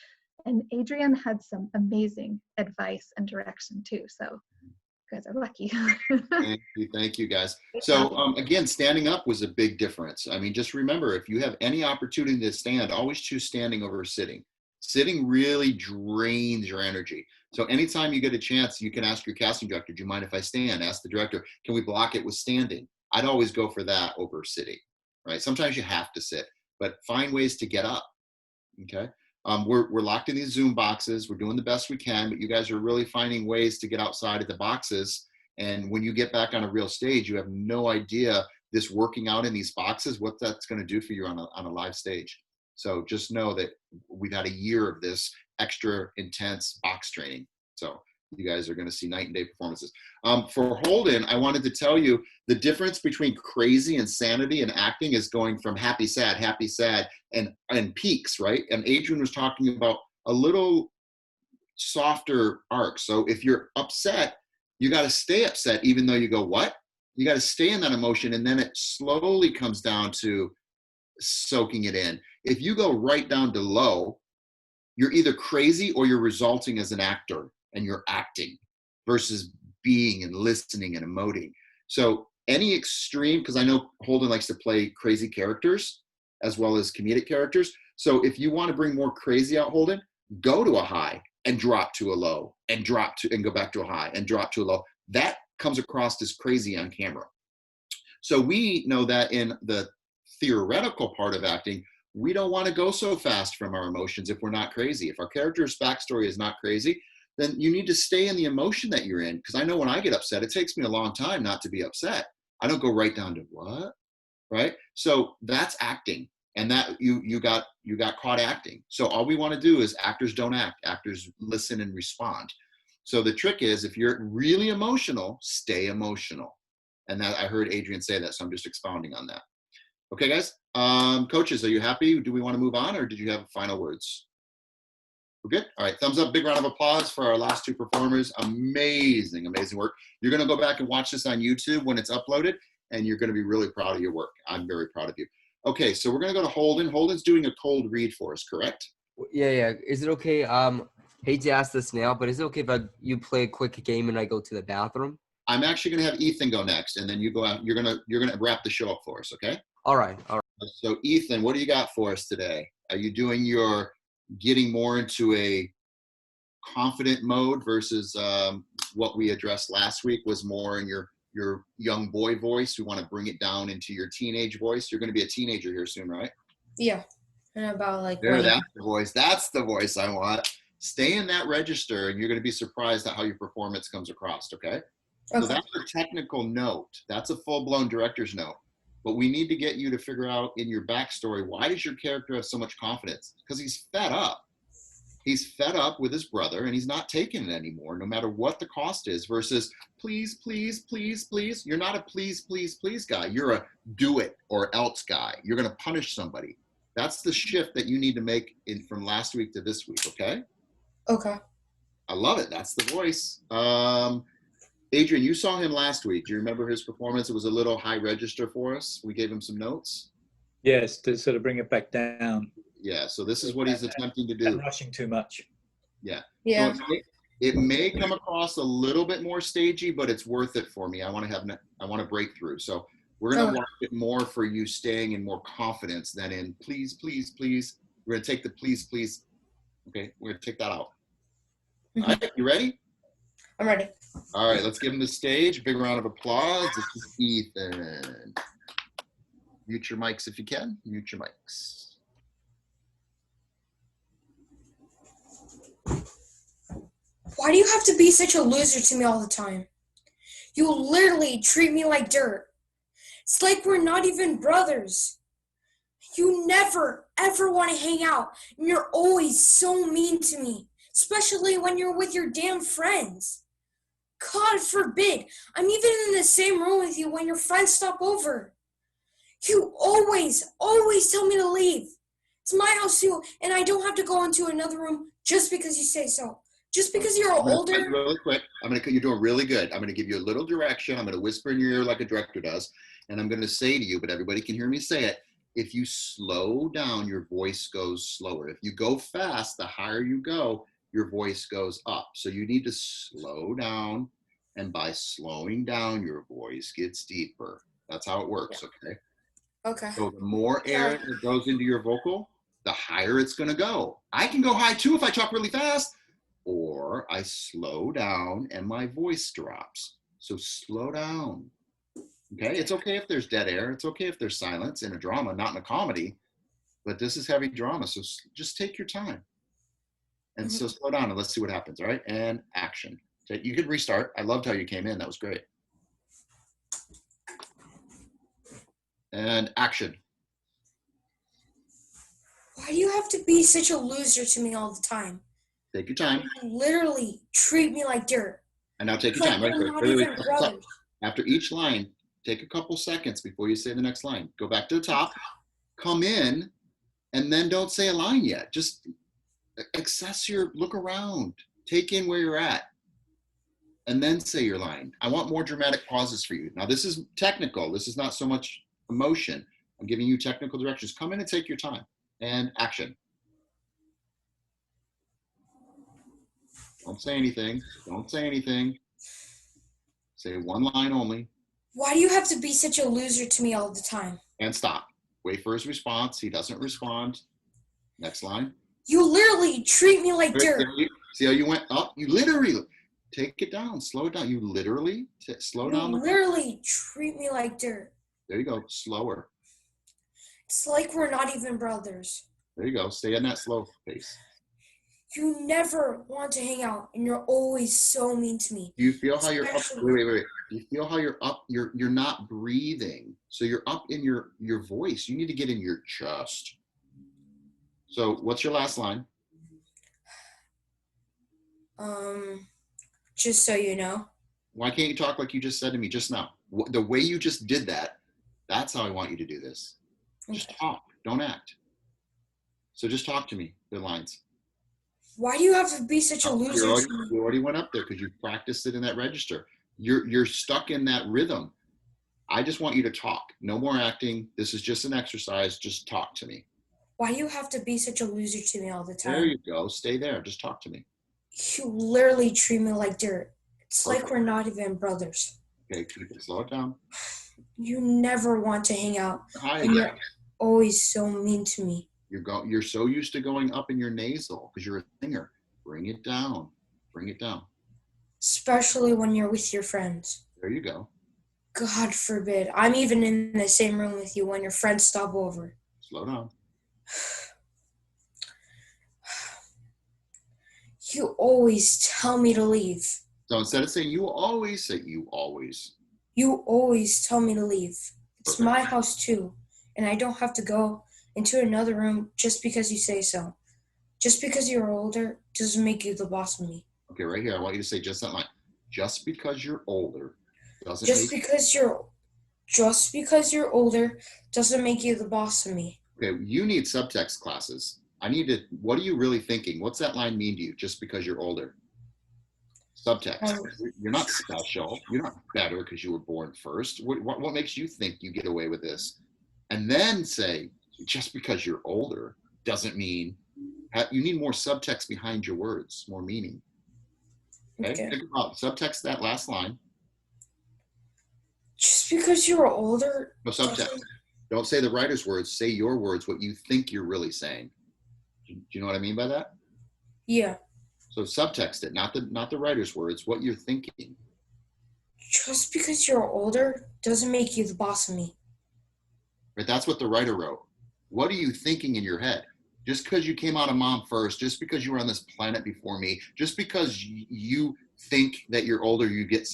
And Adrian had some amazing advice and direction too. So you guys are lucky. Thank you guys. So again, standing up was a big difference. I mean, just remember, if you have any opportunity to stand, always choose standing over sitting. Sitting really drains your energy. So anytime you get a chance, you can ask your casting director, do you mind if I stand? Ask the director, can we block it with standing? I'd always go for that over sitting, right? Sometimes you have to sit, but find ways to get up, okay? We're locked in these Zoom boxes. We're doing the best we can, but you guys are really finding ways to get outside of the boxes. And when you get back on a real stage, you have no idea this working out in these boxes, what that's going to do for you on a live stage. So just know that we've had a year of this extra intense box training. So you guys are going to see night and day performances. For Holden, I wanted to tell you the difference between crazy and sanity and acting is going from happy, sad, and peaks, right? And Adrian was talking about a little softer arc. So if you're upset, you got to stay upset, even though you go, what? You got to stay in that emotion, and then it slowly comes down to soaking it in. If you go right down to low, you're either crazy or you're resulting as an actor and you're acting versus being and listening and emoting. So any extreme, because I know Holden likes to play crazy characters as well as comedic characters. So if you want to bring more crazy out, Holden, go to a high and drop to a low and drop to and go back to a high and drop to a low. That comes across as crazy on camera. So we know that in the theoretical part of acting, we don't want to go so fast from our emotions if we're not crazy. If our character's backstory is not crazy, then you need to stay in the emotion that you're in. Because I know when I get upset, it takes me a long time not to be upset. I don't go right down to what, right? So that's acting, and that you got caught acting. So all we want to do is actors don't act. Actors listen and respond. So the trick is, if you're really emotional, stay emotional. And that I heard Adrian say that, so I'm just expounding on that. Okay, guys. Coaches, are you happy? Do we want to move on, or did you have final words? We're good? All right, thumbs up, big round of applause for our last two performers. Amazing, amazing work. You're going to go back and watch this on YouTube when it's uploaded, and you're going to be really proud of your work. I'm very proud of you. Okay, so we're going to go to Holden. Holden's doing a cold read for us, correct? Yeah. Is it okay? Hate to ask this now, but is it okay if you play a quick game and I go to the bathroom? I'm actually going to have Ethan go next, and then you go out. You're gonna wrap the show up for us, okay? All right. So Ethan, what do you got for us today? Are you doing your getting more into a confident mode versus what we addressed last week was more in your young boy voice? We want to bring it down into your teenage voice. You're going to be a teenager here soon, right? Yeah, and about like there. That's the voice. That's the voice I want. Stay in that register, and you're going to be surprised at how your performance comes across. Okay. So that's a technical note. That's a full-blown director's note. But we need to get you to figure out in your backstory, why does your character have so much confidence? Because he's fed up. He's fed up with his brother, and he's not taking it anymore, no matter what the cost is, versus please, please, please, please. You're not a please, please, please guy. You're a do it or else guy. You're going to punish somebody. That's the shift that you need to make from last week to this week, okay? Okay. I love it. That's the voice. Adrian, you saw him last week. Do you remember his performance? It was a little high register for us. We gave him some notes. Yes, to sort of bring it back down. Yeah, so this is what he's attempting to do. And rushing too much. Yeah. Yeah. So it may come across a little bit more stagey, but it's worth it for me. I want to break through. So we're going to watch it more for you staying in more confidence than in please, please, please. We're going to take the please, please. Okay, we're going to take that out. All right, you ready? I'm ready. All right, let's give him the stage. Big round of applause. This is Ethan. Mute your mics if you can. Mute your mics. Why do you have to be such a loser to me all the time? You literally treat me like dirt. It's like we're not even brothers. You never, ever want to hang out, and you're always so mean to me, especially when you're with your damn friends. God forbid, I'm even in the same room with you when your friends stop over. You always tell me to leave. It's my house too, and I don't have to go into another room just because you say so. Just because you're older. Really quick, you're doing really good. I'm gonna give you a little direction. I'm gonna whisper in your ear like a director does, and I'm gonna say to you, but everybody can hear me say it. If you slow down, your voice goes slower. If you go fast, the higher you go, your voice goes up. So you need to slow down, and by slowing down, your voice gets deeper. That's how it works, okay? Okay. So the more air that goes into your vocal, the higher it's gonna go. I can go high too if I talk really fast, or I slow down and my voice drops. So slow down, okay? It's okay if there's dead air. It's okay if there's silence in a drama, not in a comedy, but this is heavy drama. So just take your time. And so slow down and let's see what happens, all right? And action. So you could restart. I loved how you came in. That was great. And action. Why do you have to be such a loser to me all the time? Take your time. You literally treat me like dirt. And now take your time. Like we're not even brothers. After each line, take a couple seconds before you say the next line. Go back to the top, come in, and then don't say a line yet. Just look around, take in where you're at, and then say your line. I want more dramatic pauses for you. Now, this is technical. This is not so much emotion. I'm giving you technical directions. Come in and take your time. And action. Don't say anything. Don't say anything. Say one line only. Why do you have to be such a loser to me all the time? And stop. Wait for his response. He doesn't respond. Next line. You literally treat me like dirt. See how you went up? You literally take it down. Slow it down. You literally slow down. You literally treat me like dirt. There you go. Slower. It's like we're not even brothers. There you go. Stay in that slow pace. You never want to hang out, and you're always so mean to me. Do you feel how you're up? Wait. Do you feel how you're up? You're not breathing. So you're up in your voice. You need to get in your chest. So what's your last line? Just so you know. Why can't you talk like you just said to me just now? The way you just did that, that's how I want you to do this. Just talk. Don't act. So just talk to me, the lines. Why do you have to be such a loser? You already went up there because you practiced it in that register. You're stuck in that rhythm. I just want you to talk. No more acting. This is just an exercise. Just talk to me. Why do you have to be such a loser to me all the time? There you go. Stay there. Just talk to me. You literally treat me like dirt. It's like we're not even brothers. Okay, keep it. Slow it down. You never want to hang out. Hi, and you're always so mean to me. You're so used to going up in your nasal because you're a singer. Bring it down. Bring it down. Especially when you're with your friends. There you go. God forbid. I'm even in the same room with you when your friends stop over. Slow down. You always tell me to leave. So instead of saying you always, say you always. You always tell me to leave. It's Perfect. my house too. And I don't have to go into another room just because you say so. Just because you're older doesn't make you the boss of me. Okay, right here, I want you to say just that line. Just because you're older doesn't Just because you're older doesn't make you the boss of me. Okay, you need subtext classes. What are you really thinking? What's that line mean to you, just because you're older? Subtext. You're not special. You're not better because you were born first. What makes you think you get away with this? And then say, just because you're older doesn't mean, you need more subtext behind your words, more meaning. Okay? Think about subtext that last line. Just because you're older. No subtext. Don't say the writer's words, say your words, what you think you're really saying. Do you know what I mean by that? Yeah. So subtext it, not the writer's words, what you're thinking. Just because you're older doesn't make you the boss of me. Right, that's what the writer wrote. What are you thinking in your head? Just because you came out of mom first, just because you were on this planet before me, just because you think that you're older, you get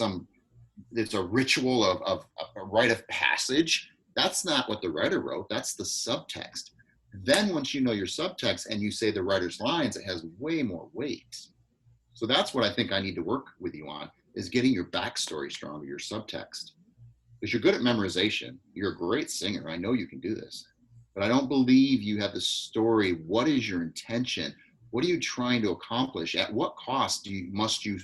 it's a ritual of a rite of passage. That's not what the writer wrote. That's the subtext. Then once you know your subtext and you say the writer's lines, it has way more weight. So that's what I think I need to work with you on, is getting your backstory stronger, your subtext. Because you're good at memorization. You're a great singer. I know you can do this. But I don't believe you have the story. What is your intention? What are you trying to accomplish? At what cost must you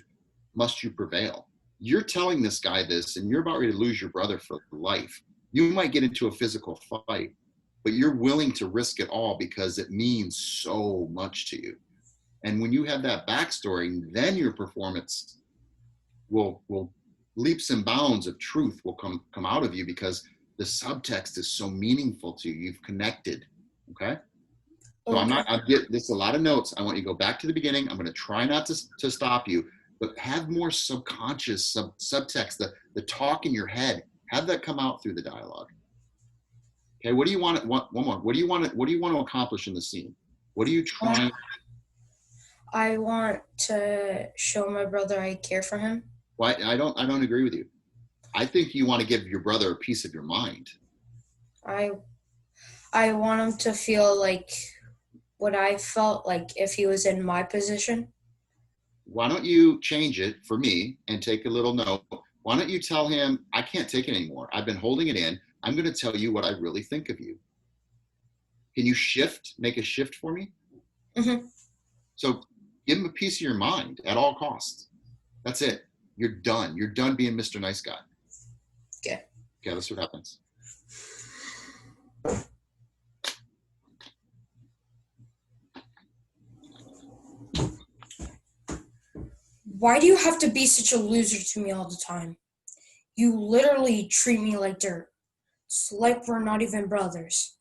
prevail? You're telling this guy this, and you're about ready to lose your brother for life. You might get into a physical fight, but you're willing to risk it all because it means so much to you. And when you have that backstory, then your performance will leaps and bounds of truth will come out of you, because the subtext is so meaningful to you. You've connected. Okay. So I'm getting this a lot of notes. I want you to go back to the beginning. I'm going to try not to stop you, but have more subconscious subtext, the talk in your head. Have that come out through the dialogue. Okay. What do you want? One more. What do you want to accomplish in the scene? What are you trying? I want to show my brother I care for him. Why? I don't agree with you. I think you want to give your brother a piece of your mind. I want him to feel like what I felt like if he was in my position. Why don't you change it for me and take a little note? Why don't you tell him, I can't take it anymore. I've been holding it in. I'm going to tell you what I really think of you. Can you make a shift for me? Mm-hmm. So give him a piece of your mind at all costs. That's it. You're done. You're done being Mr. Nice Guy. Okay. Okay, let's see what happens. Why do you have to be such a loser to me all the time? You literally treat me like dirt. It's like we're not even brothers.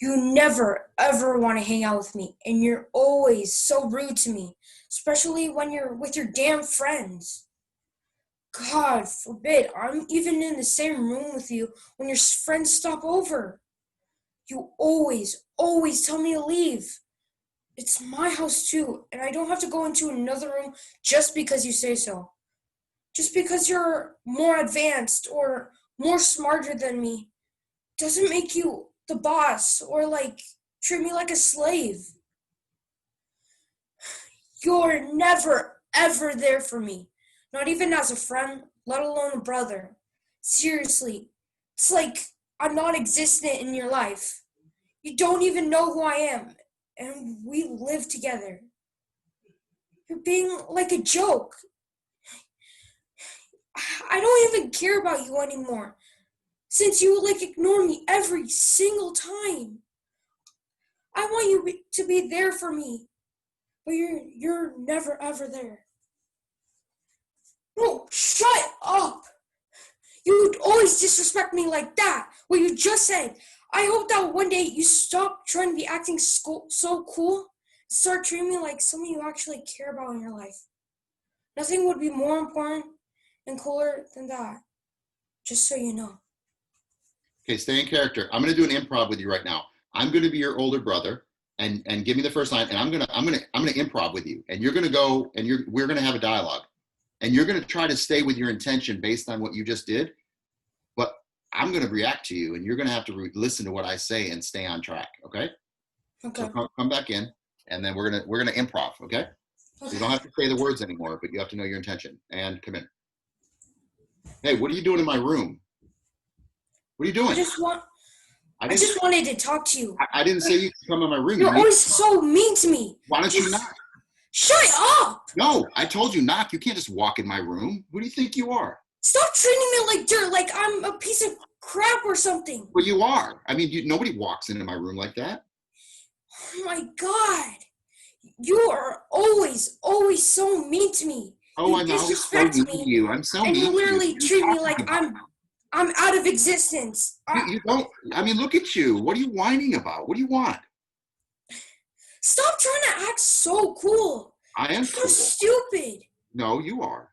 You never, ever want to hang out with me, and you're always so rude to me, especially when you're with your damn friends. God forbid, I'm even in the same room with you when your friends stop over. You always tell me to leave. It's my house too, and I don't have to go into another room just because you say so. Just because you're more advanced or more smarter than me doesn't make you the boss or treat me like a slave. You're never, ever there for me. Not even as a friend, let alone a brother. Seriously, it's like I'm non-existent in your life. You don't even know who I am, and we live together. You're being like a joke. I don't even care about you anymore, since you ignore me every single time. I want you to be there for me, but you're never ever there. No, shut up! You'd always disrespect me like that, what you just said. I hope that one day you stop trying to be acting so cool and start treating me like someone you actually care about in your life. Nothing would be more important and cooler than that, just so you know. Okay, stay in character. I'm going to do an improv with you right now. I'm going to be your older brother, and give me the first line, and I'm going to improv with you, and you're going to go, and we're going to have a dialogue. And you're going to try to stay with your intention based on what you just did, but I'm going to react to you, and you're going to have to listen to what I say and stay on track. Okay. Okay. So come back in, and then we're gonna improv. Okay. So you don't have to say the words anymore, but you have to know your intention. And come in. Hey, what are you doing in my room? What are you doing? I just wanted to talk to you. I didn't say you could come in my room. You're always so mean to me. Why don't you knock? Shut up! No, I told you knock. You can't just walk in my room. Who do you think you are? Stop treating me like dirt, like I'm a piece of crap or something. Well, you are. I mean, nobody walks into my room like that. Oh my God. You are always so mean to me. Oh, you disrespect me. You. I'm so and mean. You literally treat me like I'm out of existence. You don't. I mean, look at you. What are you whining about? What do you want? Stop trying to act so cool. I am so cool. Stupid. No, you are.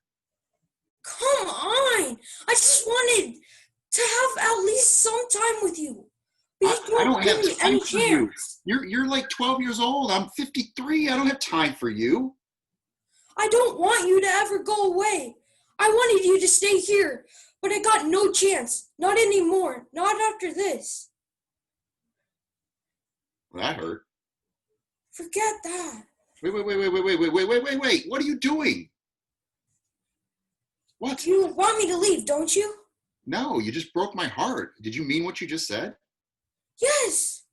Come on. I just wanted to have at least some time with you. I don't have time for you. You're like 12 years old. I'm 53. I don't have time for you. I don't want you to ever go away. I wanted you to stay here, but I got no chance. Not anymore. Not after this. Well, that hurt. Forget that. Wait. What are you doing? What? You want me to leave, don't you? No, you just broke my heart. Did you mean what you just said? Yes.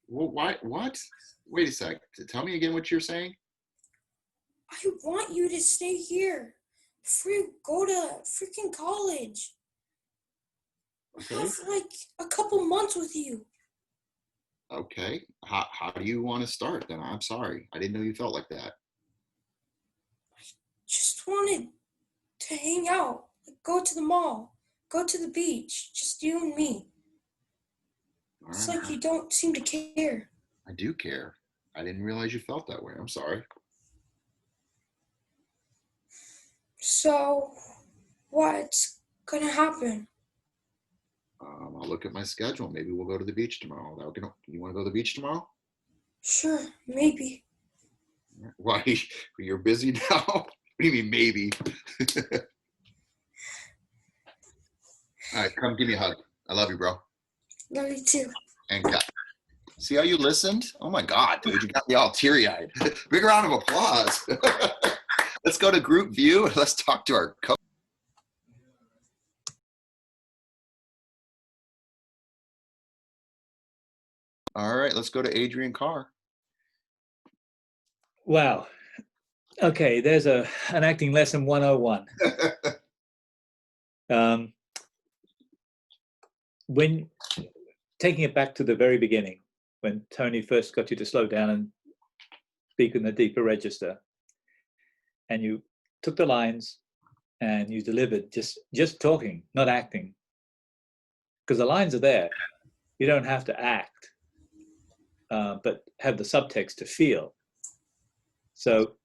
Well, why? What? Wait a sec. Tell me again what you're saying. I want you to stay here before you go to freaking college. Okay. I have like a couple months with you. Okay. How do you want to start then? I'm sorry. I didn't know you felt like that. Just wanted to hang out, like go to the mall, go to the beach, just you and me. All It's right. like you don't seem to care. I do care. I didn't realize you felt that way. I'm sorry. So, what's gonna happen? I'll look at my schedule. Maybe we'll go to the beach tomorrow. You want to go to the beach tomorrow? Sure, maybe. Why? You're busy now? What do you mean maybe? All right, come give me a hug. I love you, bro. Love you too. And cut. See how you listened? Oh my God, dude, you got me all teary-eyed. Big round of applause. Let's go to group view and let's talk to our coach. All right, let's go to Adrian Carr. Wow. Okay, there's an acting lesson 101. When taking it back to the very beginning, when Tony first got you to slow down and speak in the deeper register, and you took the lines and you delivered just talking, not acting, because the lines are there. You don't have to act, but have the subtext to feel. So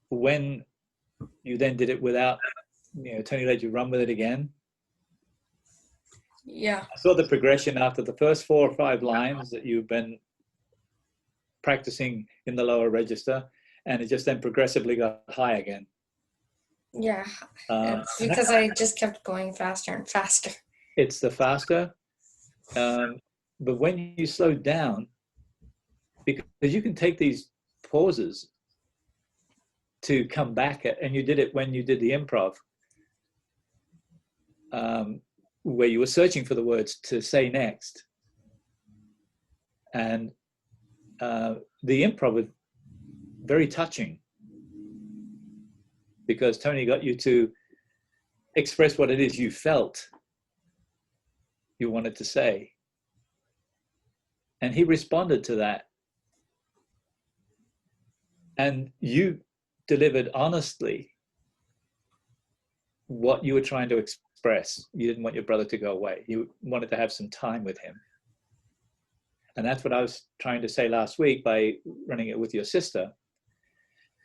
when you then did it without, Tony let you run with it again. Yeah. I saw the progression after the first 4 or 5 lines that you've been practicing in the lower register, and it just then progressively got high again. Yeah. It's because I just kept going faster and faster. It's the faster, but when you slow down, because you can take these pauses to come back at, and you did it when you did the improv, where you were searching for the words to say next. And the improv was very touching, because Tony got you to express what it is you felt you wanted to say. And he responded to that. And you delivered honestly what you were trying to express. You didn't want your brother to go away. You wanted to have some time with him. And that's what I was trying to say last week by running it with your sister,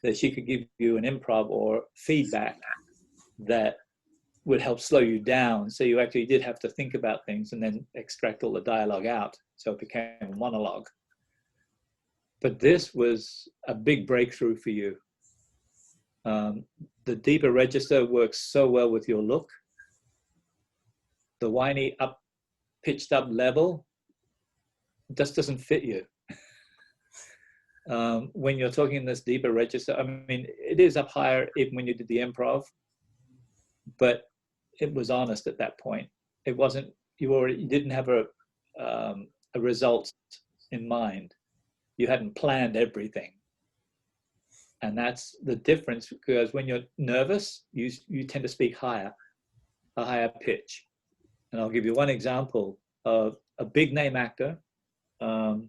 that she could give you an improv or feedback that would help slow you down. So you actually did have to think about things and then extract all the dialogue out. So it became a monologue. But this was a big breakthrough for you. The deeper register works so well with your look. The whiny pitched up level just doesn't fit you. When you're talking in this deeper register, I mean, it is up higher even when you did the improv, but it was honest at that point. It wasn't, you didn't have a result in mind. You hadn't planned everything. And that's the difference, because when you're nervous, you tend to speak higher, a higher pitch. And I'll give you one example of a big name actor, and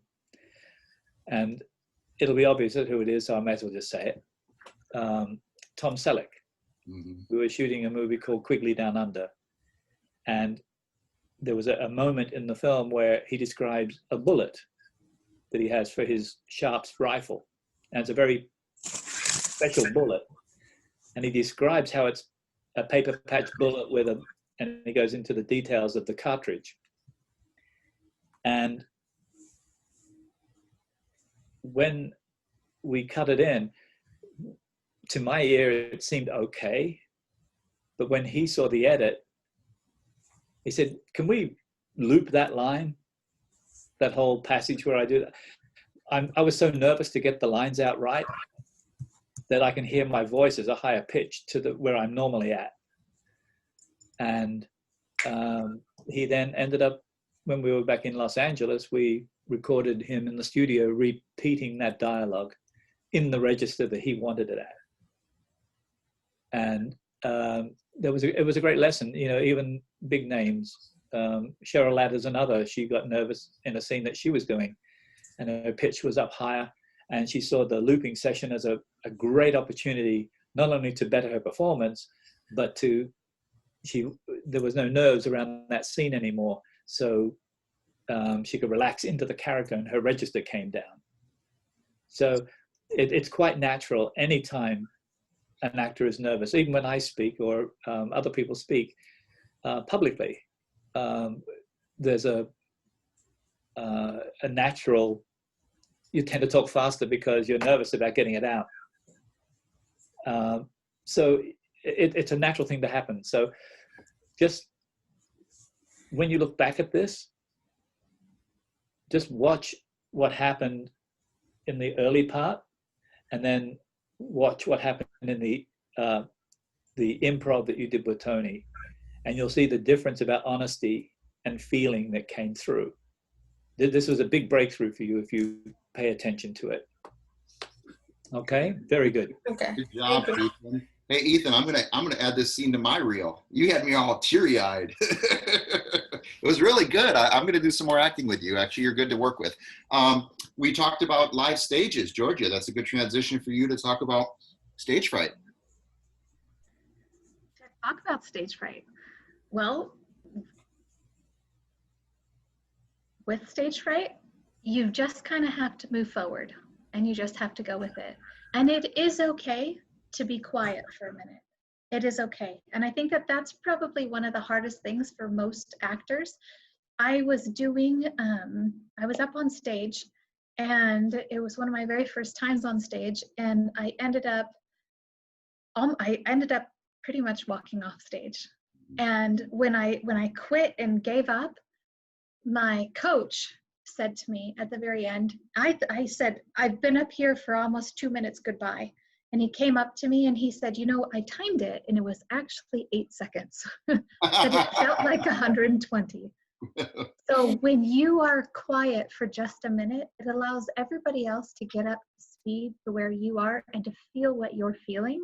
it'll be obvious who it is, so I may as well just say it. Tom Selleck. Mm-hmm. We were shooting a movie called Quigley Down Under. And there was a moment in the film where he describes a bullet that he has for his Sharps rifle. And it's a very special bullet. And he describes how it's a paper patch bullet and he goes into the details of the cartridge. And when we cut it in, to my ear, it seemed okay. But when he saw the edit, he said, "Can we loop that line, that whole passage where I do that?" I was so nervous to get the lines out right that I can hear my voice as a higher pitch to where I'm normally at. And he then ended up, when we were back in Los Angeles, we recorded him in the studio repeating that dialogue in the register that he wanted it at. And it was a great lesson. You know, even big names. Cheryl Ladder's another. She got nervous in a scene that she was doing, and her pitch was up higher, and she saw the looping session as a great opportunity, not only to better her performance, but there was no nerves around that scene anymore. So she could relax into the character, and her register came down. So it's quite natural anytime an actor is nervous, even when I speak or other people speak publicly. There's a natural, you tend to talk faster because you're nervous about getting it out. So it's a natural thing to happen. So just when you look back at this, just watch what happened in the early part, and then watch what happened in the improv that you did with Tony, and you'll see the difference about honesty and feeling that came through. This was a big breakthrough for you if you pay attention to it. Okay, very good. Okay. Good job, Ethan. Hey, Ethan, I'm gonna add this scene to my reel. You had me all teary-eyed. It was really good. I'm gonna do some more acting with you. Actually, you're good to work with. We talked about live stages, Georgia. That's a good transition for you to talk about stage fright. Talk about stage fright. Well, with stage fright, you just kind of have to move forward, and you just have to go with it. And it is okay to be quiet for a minute. It is okay. And I think that that's probably one of the hardest things for most actors. I was up on stage, and it was one of my very first times on stage, and I ended up pretty much walking off stage. And when I quit and gave up, my coach said to me at the very end, I said, "I've been up here for almost 2 minutes, goodbye." And he came up to me and he said, "You know, I timed it, and it was actually 8 seconds." But it felt like 120. So when you are quiet for just a minute, it allows everybody else to get up to speed to where you are and to feel what you're feeling.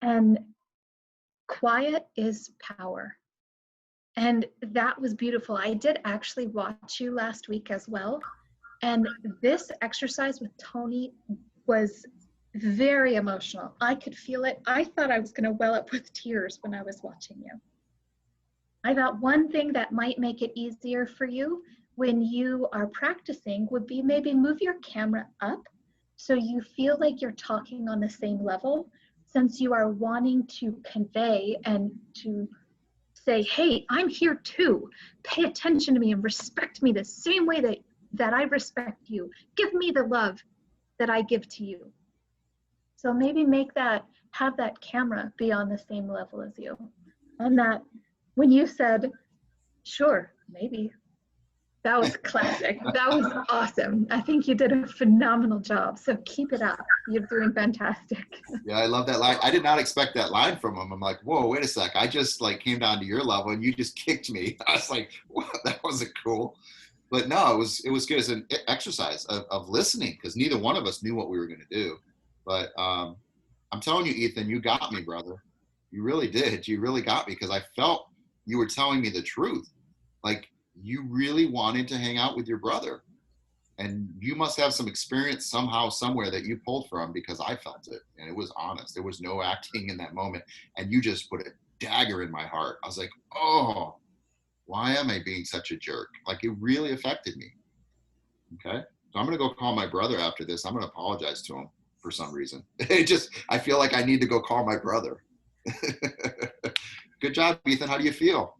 And quiet is power. And that was beautiful. I did actually watch you last week as well. And this exercise with Tony was very emotional. I could feel it. I thought I was going to well up with tears when I was watching you. I thought one thing that might make it easier for you when you are practicing would be maybe move your camera up so you feel like you're talking on the same level, since you are wanting to convey and to say, "Hey, I'm here too. Pay attention to me and respect me the same way that I respect you. Give me the love that I give to you." So maybe have that camera be on the same level as you. And that when you said, "Sure, maybe," that was classic. That was awesome. I think you did a phenomenal job. So keep it up. You're doing fantastic. Yeah, I love that line. I did not expect that line from him. I'm like, whoa, wait a sec. I just came down to your level and you just kicked me. I was like, wow, that wasn't cool. But no, it was good as an exercise of listening, because neither one of us knew what we were going to do. But I'm telling you, Ethan, you got me, brother. You really did. You really got me, because I felt you were telling me the truth. Like, you really wanted to hang out with your brother. And you must have some experience somehow, somewhere that you pulled from, because I felt it. And it was honest. There was no acting in that moment. And you just put a dagger in my heart. I was like, oh, why am I being such a jerk? Like, it really affected me. Okay. So I'm going to go call my brother after this. I'm going to apologize to him for some reason. I feel like I need to go call my brother. Good job, Ethan. How do you feel?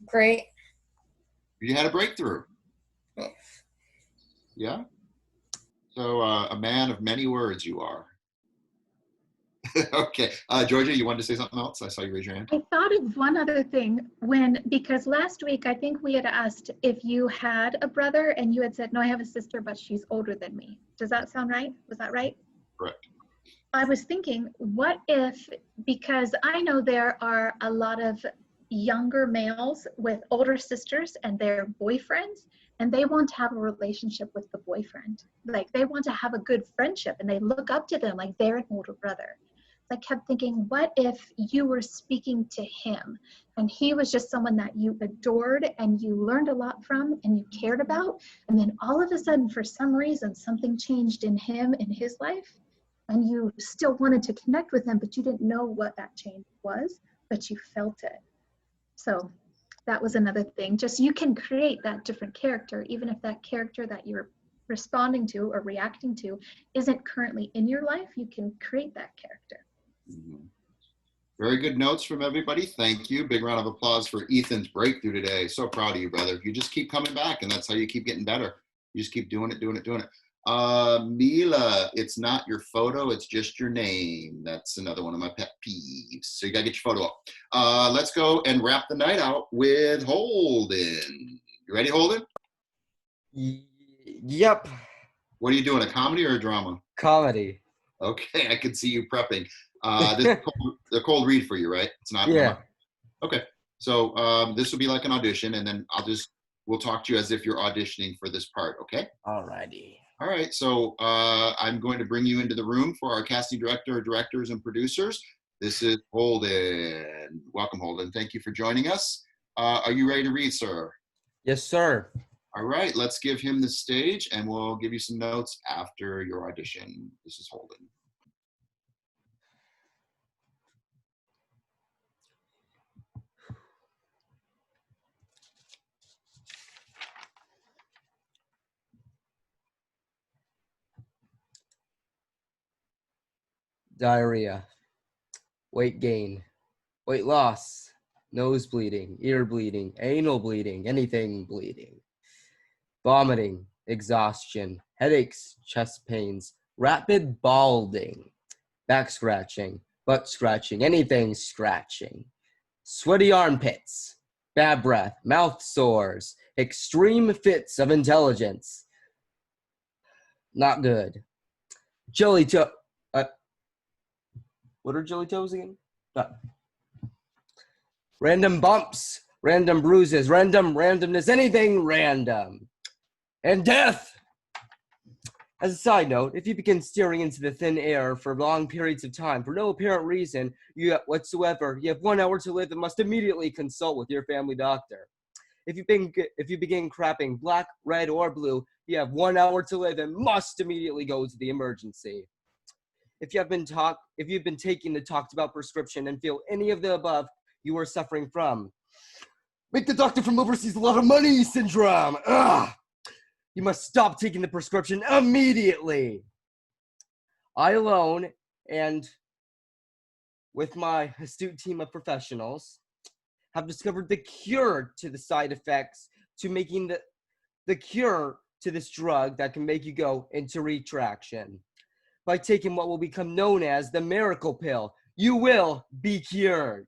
Great. You had a breakthrough. Yeah. So a man of many words you are. Okay. Georgia, you wanted to say something else? I saw you raise your hand. I thought of one other thing because last week I think we had asked if you had a brother, and you had said, "No, I have a sister, but she's older than me." Does that sound right? Was that right? Correct. I was thinking, what if, because I know there are a lot of younger males with older sisters and their boyfriends, and they want to have a relationship with the boyfriend. Like they want to have a good friendship and they look up to them like they're an older brother. I kept thinking, what if you were speaking to him and he was just someone that you adored and you learned a lot from and you cared about, and then all of a sudden for some reason something changed in him, in his life, and you still wanted to connect with him but you didn't know what that change was, but you felt it. So that was another thing. Just you can create that different character, even if that character that you're responding to or reacting to isn't currently in your life, you can create that character. Mm-hmm. Very good notes from everybody. Thank you. Big round of applause for Ethan's breakthrough today. So proud of you, brother. You just keep coming back, and that's how you keep getting better. You just keep doing it, doing it, doing it. Mila, it's not your photo, it's just your name. That's another one of my pet peeves. So you gotta get your photo up. Let's go and wrap the night out with Holden. You ready, Holden? Yep. What are you doing, a comedy or a drama? Comedy. Okay, I can see you prepping. This is a cold read for you, right? It's not. Yeah. Okay, so this will be like an audition, and then we'll talk to you as if you're auditioning for this part, okay? Alrighty. All right, so I'm going to bring you into the room for our casting director, directors, and producers. This is Holden. Welcome, Holden. Thank you for joining us. Are you ready to read, sir? Yes, sir. All right, let's give him the stage, and we'll give you some notes after your audition. This is Holden. Diarrhea, weight gain, weight loss, nose bleeding, ear bleeding, anal bleeding, anything bleeding, vomiting, exhaustion, headaches, chest pains, rapid balding, back scratching, butt scratching, anything scratching, sweaty armpits, bad breath, mouth sores, extreme fits of intelligence, not good, jelly toe. What are jelly toes again? Random bumps, random bruises, randomness, anything random. And death! As a side note, if you begin staring into the thin air for long periods of time for no apparent reason whatsoever, you have 1 hour to live and must immediately consult with your family doctor. If you begin crapping black, red, or blue, you have 1 hour to live and must immediately go to the emergency. If you've been taking the talked about prescription and feel any of the above, you are suffering from make the doctor from overseas a lot of money syndrome. Ugh. You must stop taking the prescription immediately. I alone and with my astute team of professionals have discovered the cure to the side effects to making the cure to this drug that can make you go into retraction. By taking what will become known as the miracle pill, you will be cured.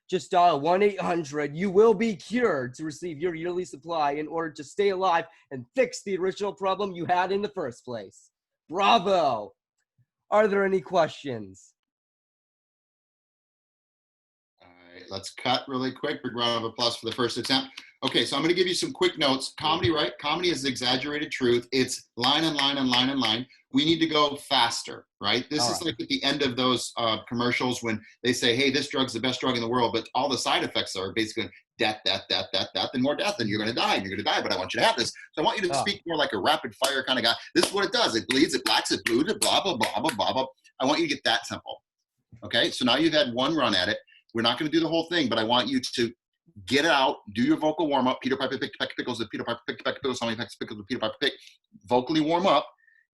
Just dial 1-800-YOU-WILL-BE-CURED to receive your yearly supply in order to stay alive and fix the original problem you had in the first place. Bravo! Are there any questions? All right, let's cut really quick. Big round of applause for the first attempt. Okay, so I'm going to give you some quick notes. Comedy, right? Comedy is exaggerated truth. It's line and line and line and line. We need to go faster, right? This is like at the end of those commercials when they say, hey, this drug's the best drug in the world, but all the side effects are basically death, and more death, and you're going to die, but I want you to have this. So I want you to speak more like a rapid fire kind of guy. This is what it does. It bleeds, it blacks, it blues, it blah, blah, blah, blah, blah, blah. I want you to get that simple. Okay, so now you've had one run at it. We're not going to do the whole thing, but I want you to get it out, do your vocal warm-up. Peter Piper picked a peck of pickles, Peter Piper picked a peck of pickles, how many pecks of pickles did Peter Piper pick? Vocally warm up,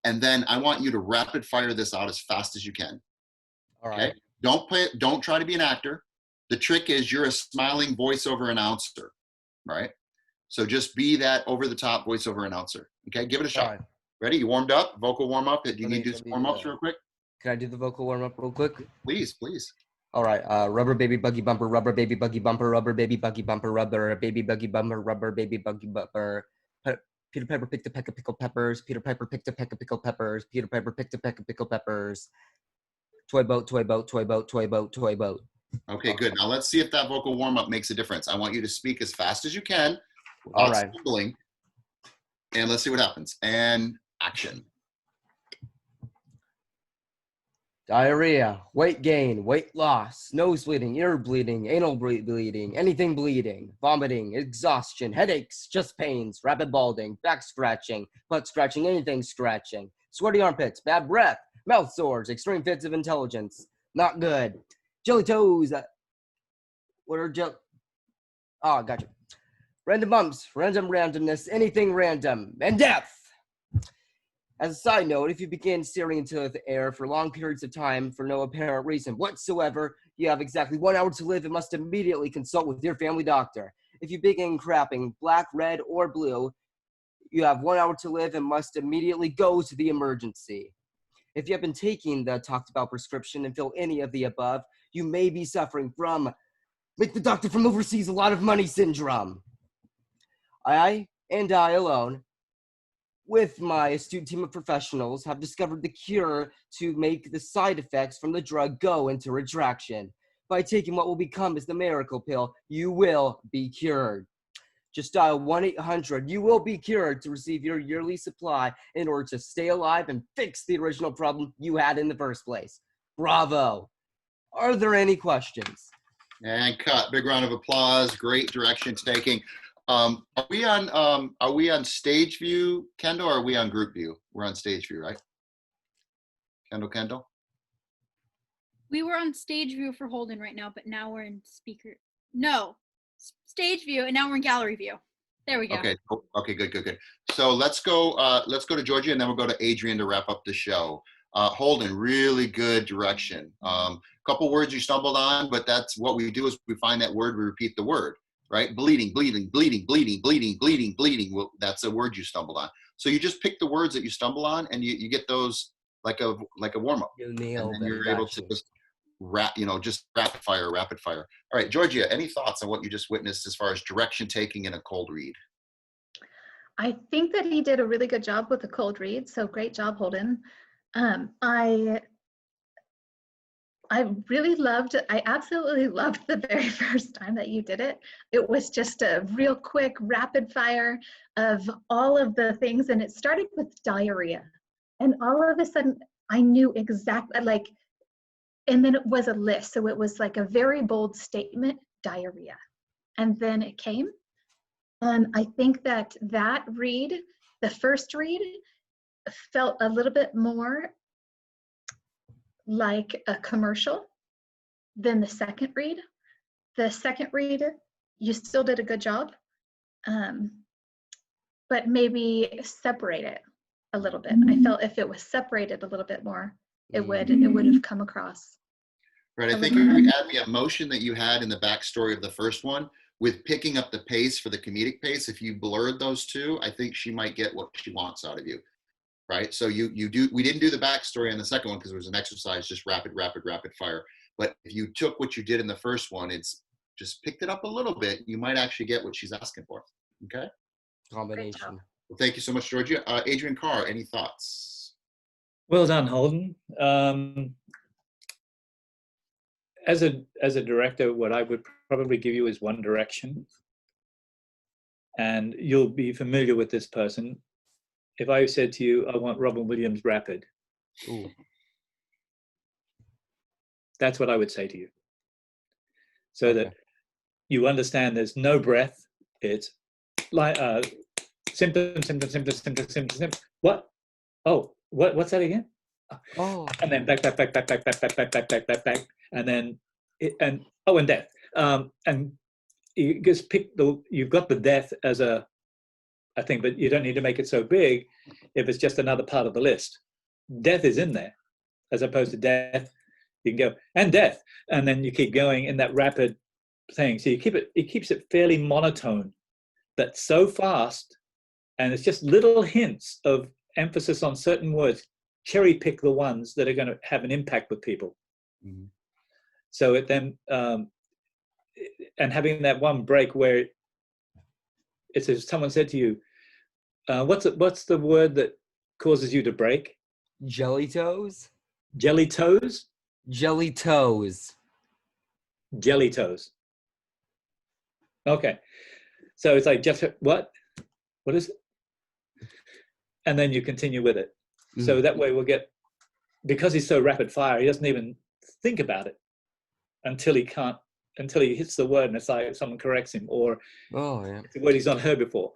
and then I want you to rapid fire this out as fast as you can. All right. Okay? Don't try to be an actor. The trick is you're a smiling voiceover announcer, right? So just be that over-the-top voiceover announcer. Okay, give it a shot. Right. Ready? You warmed up? Vocal warm-up? Do you need to do some warm-ups real quick? Can I do the vocal warm-up real quick? Please, please. All right, rubber baby buggy bumper, rubber baby buggy bumper, rubber baby buggy bumper, rubber baby buggy bumper, rubber baby buggy bumper. Peter Piper picked a peck of pickled peppers. Peter Piper picked a peck of pickled peppers. Peter Piper picked a peck of pickled peppers. Toy boat, toy boat, toy boat, toy boat, toy boat. Okay, good. Now let's see if that vocal warm-up makes a difference. I want you to speak as fast as you can without stumbling. And let's see what happens. And action. Diarrhea, weight gain, weight loss, nose bleeding, ear bleeding, anal bleeding, anything bleeding, vomiting, exhaustion, headaches, chest pains, rapid balding, back scratching, butt scratching, anything scratching, sweaty armpits, bad breath, mouth sores, extreme fits of intelligence, not good, jelly toes, what are oh, gotcha, random bumps, random randomness, anything random, and death. As a side note, if you begin staring into the air for long periods of time for no apparent reason whatsoever, you have exactly 1 hour to live and must immediately consult with your family doctor. If you begin crapping black, red, or blue, you have 1 hour to live and must immediately go to the emergency. If you have been taking the talked about prescription and feel any of the above, you may be suffering from make the doctor from overseas a lot of money syndrome. I alone, with my astute team of professionals, have discovered the cure to make the side effects from the drug go into retraction. By taking what will become as the miracle pill, you will be cured. Just dial 1-800, you will be cured to receive your yearly supply in order to stay alive and fix the original problem you had in the first place. Bravo. Are there any questions? And cut. Big round of applause. Great direction taking. Are we on stage view, Kendall, or are we on group view? We're on stage view, right? Kendall? We were on stage view for Holden right now, but now we're in speaker. No, stage view, and now we're in gallery view. There we go. Okay, good. So let's go to Georgia, and then we'll go to Adrian to wrap up the show. Holden, really good direction. Couple words you stumbled on, but that's what we do is we find that word, we repeat the word. Right? Bleeding. Well, that's a word you stumbled on. So you just pick the words that you stumble on, and you get those like a warm up. You nailed and then it. you're able to just just rapid fire. All right, Georgia, any thoughts on what you just witnessed as far as direction taking in a cold read? I think that he did a really good job with the cold read. So great job, Holden. I absolutely loved the very first time that you did it. It was just a real quick rapid fire of all of the things. And it started with diarrhea. And all of a sudden I knew exactly and then it was a list. So it was like a very bold statement, diarrhea. And then it came. And I think that read, the first read, felt a little bit more like a commercial than the second read. The second read, you still did a good job, but maybe separate it a little bit. I felt if it was separated a little bit more, it would have come across. Right, I think if you add the emotion that you had in the backstory of the first one with picking up the pace for the comedic pace, if you blurred those two, I think she might get what she wants out of you. Right, so we didn't do the backstory on the second one because it was an exercise, just rapid fire. But if you took what you did in the first one, it's just picked it up a little bit, you might actually get what she's asking for. Okay. Combination. Well, thank you so much, Georgia. Adrian, Carr, any thoughts? Well done, Holden. As a director, what I would probably give you is one direction, and you'll be familiar with this person. If I said to you, I want Robin Williams rapid, Ooh. That's what I would say to you. So that you understand there's no breath. It's like symptom. What? Oh, what's that again? Oh. And then back. And then, and death. And you just you've got the death as a thing, but you don't need to make it so big if it's just another part of the list. Death is in there, as opposed to death. You can go, and death, and then you keep going in that rapid thing. So it keeps it fairly monotone, but so fast, and it's just little hints of emphasis on certain words. Cherry pick the ones that are going to have an impact with people. Mm-hmm. So it then, and having that one break where it's as someone said to you, what's the word that causes you to break? Jelly toes? Jelly toes? Jelly toes. Jelly toes. Okay. So it's like, just what? What is it? and then you continue with it. So that way we'll get, because he's so rapid fire, he doesn't even think about it until he hits the word and it's like someone corrects him, or it's a word he's not heard before.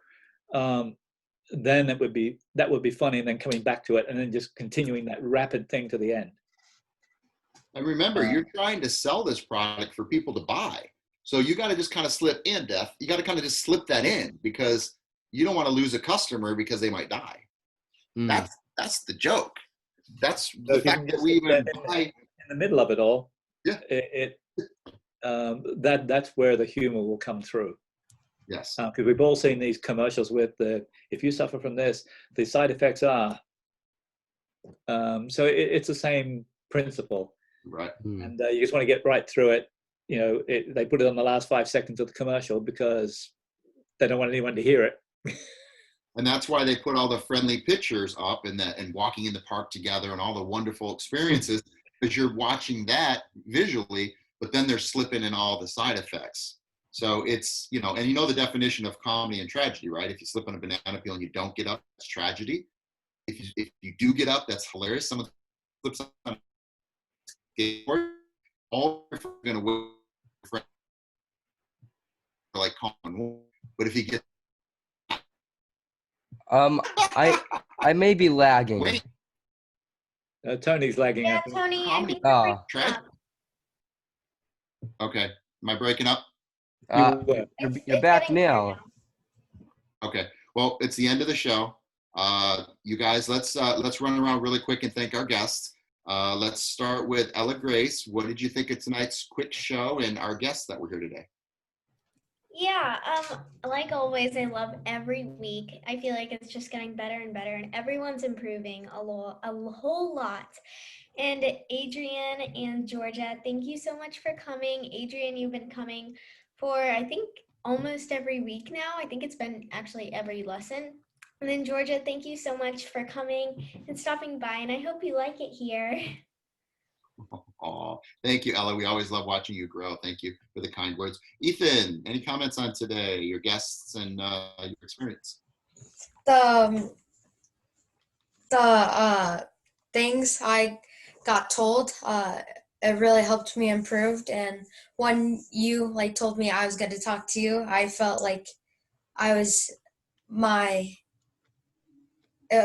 Then that would be funny, and then coming back to it and then just continuing that rapid thing to the end. And remember, you're trying to sell this product for people to buy. So you got to just kind of slip in, Death. You got to kind of just slip that in, because you don't want to lose a customer because they might die. That's the joke. That's the fact that we even buy in the middle of it all. Yeah. That's where the humor will come through. Yes. Because we've all seen these commercials with if you suffer from this, the side effects are. So it's the same principle. Right. And you just want to get right through it. They put it on the last 5 seconds of the commercial because they don't want anyone to hear it. And that's why they put all the friendly pictures up and walking in the park together and all the wonderful experiences, because you're watching that visually, but then they're slipping in all the side effects. So it's, and you know the definition of comedy and tragedy, right? If you slip on a banana peel and you don't get up, it's tragedy. If you do get up, that's hilarious. Someone flips on a skateboard, all are going to like common. But if you get I may be lagging. Wait. Tony's lagging. Yeah, I think. Tony, I think Tragedy. Okay, am I breaking up? You're back now. Okay, well, it's the end of the show. You guys, let's run around really quick and thank our guests. Let's start with Ella Grace. What did you think of tonight's quick show and our guests that were here today? Yeah, like always, I love every week. I feel like it's just getting better and better, and everyone's improving a whole lot. And Adrian and Georgia, thank you so much for coming. Adrian, you've been coming for, I think, almost every week now. I think it's been actually every lesson. And then Georgia, thank you so much for coming and stopping by, and I hope you like it here. Oh, thank you, Ella. We always love watching you grow. Thank you for the kind words. Ethan, any comments on today, your guests and your experience? The things I got told, it really helped me improve. And when you told me I was going to talk to you, I felt like it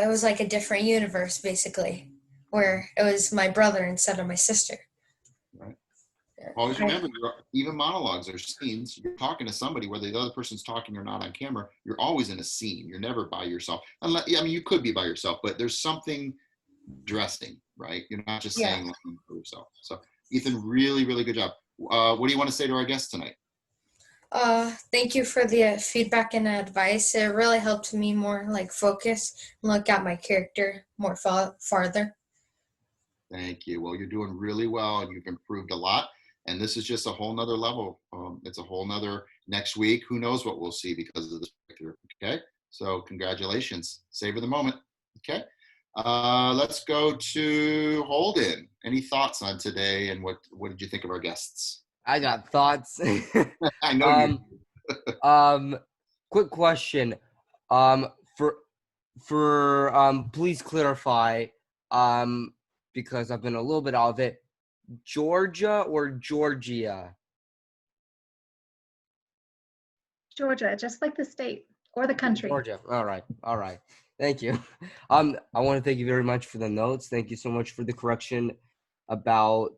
was like a different universe, basically, where it was my brother instead of my sister. Right. Always remember, even monologues are scenes. You're talking to somebody, whether the other person's talking or not on camera, you're always in a scene. You're never by yourself. You could be by yourself, but there's something dressing, right? You're not just saying nothing for yourself. So, Ethan, really, really good job. What do you want to say to our guests tonight? Thank you for the feedback and advice. It really helped me more focus and look at my character more farther. Thank you. Well, you're doing really well, and you've improved a lot. And this is just a whole nother level. It's a whole nother next week. Who knows what we'll see because of this picture. Okay. So congratulations. Savor the moment. Okay. Let's go to Holden. Any thoughts on today, and what did you think of our guests? I got thoughts. I know you. Quick question. Please clarify. Because I've been a little bit out of it. Georgia or Georgia? Georgia, just like the state or the country. Georgia. All right. Thank you. I want to thank you very much for the notes. Thank you so much for the correction about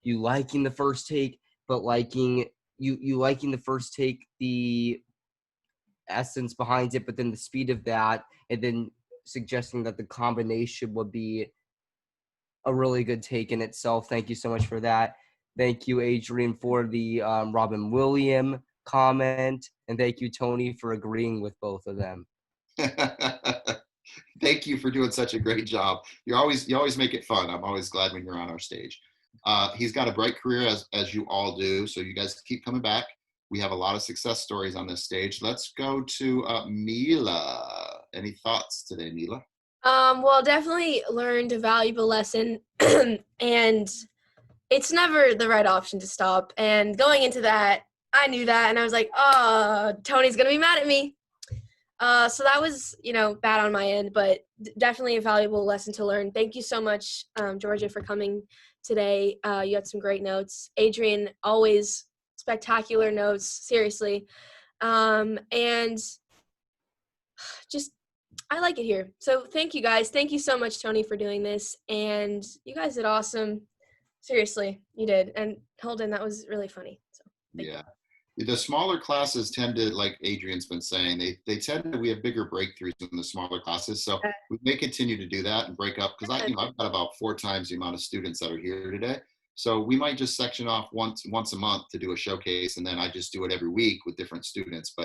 you liking the first take, but liking the first take, the essence behind it, but then the speed of that, and then suggesting that the combination would be a really good take in itself. Thank you so much for that. Thank you, Adrian, for the Robin Williams comment, and thank you, Tony, for agreeing with both of them. Thank you for doing such a great job. You always make it fun. I'm always glad when you're on our stage. He's got a bright career, as you all do, so you guys keep coming back. We have a lot of success stories on this stage. Let's go to Mila. Any thoughts today, Mila? Well, definitely learned a valuable lesson, and it's never the right option to stop. And going into that, I knew that, and I was like, oh, Tony's going to be mad at me. So that was, bad on my end, but definitely a valuable lesson to learn. Thank you so much, Georgia, for coming today. You had some great notes. Adrian, always spectacular notes, seriously. And just, I like it here. So thank you guys. Thank you so much, Tony, for doing this. And you guys did awesome. Seriously, you did. And Holden, that was really funny. So yeah. The smaller classes tend to, like Adrian's been saying, we have bigger breakthroughs in the smaller classes. So we may continue to do that and break up, because I've got about 4 times the amount of students that are here today. So we might just section off once a month to do a showcase, and then I just do it every week with different students.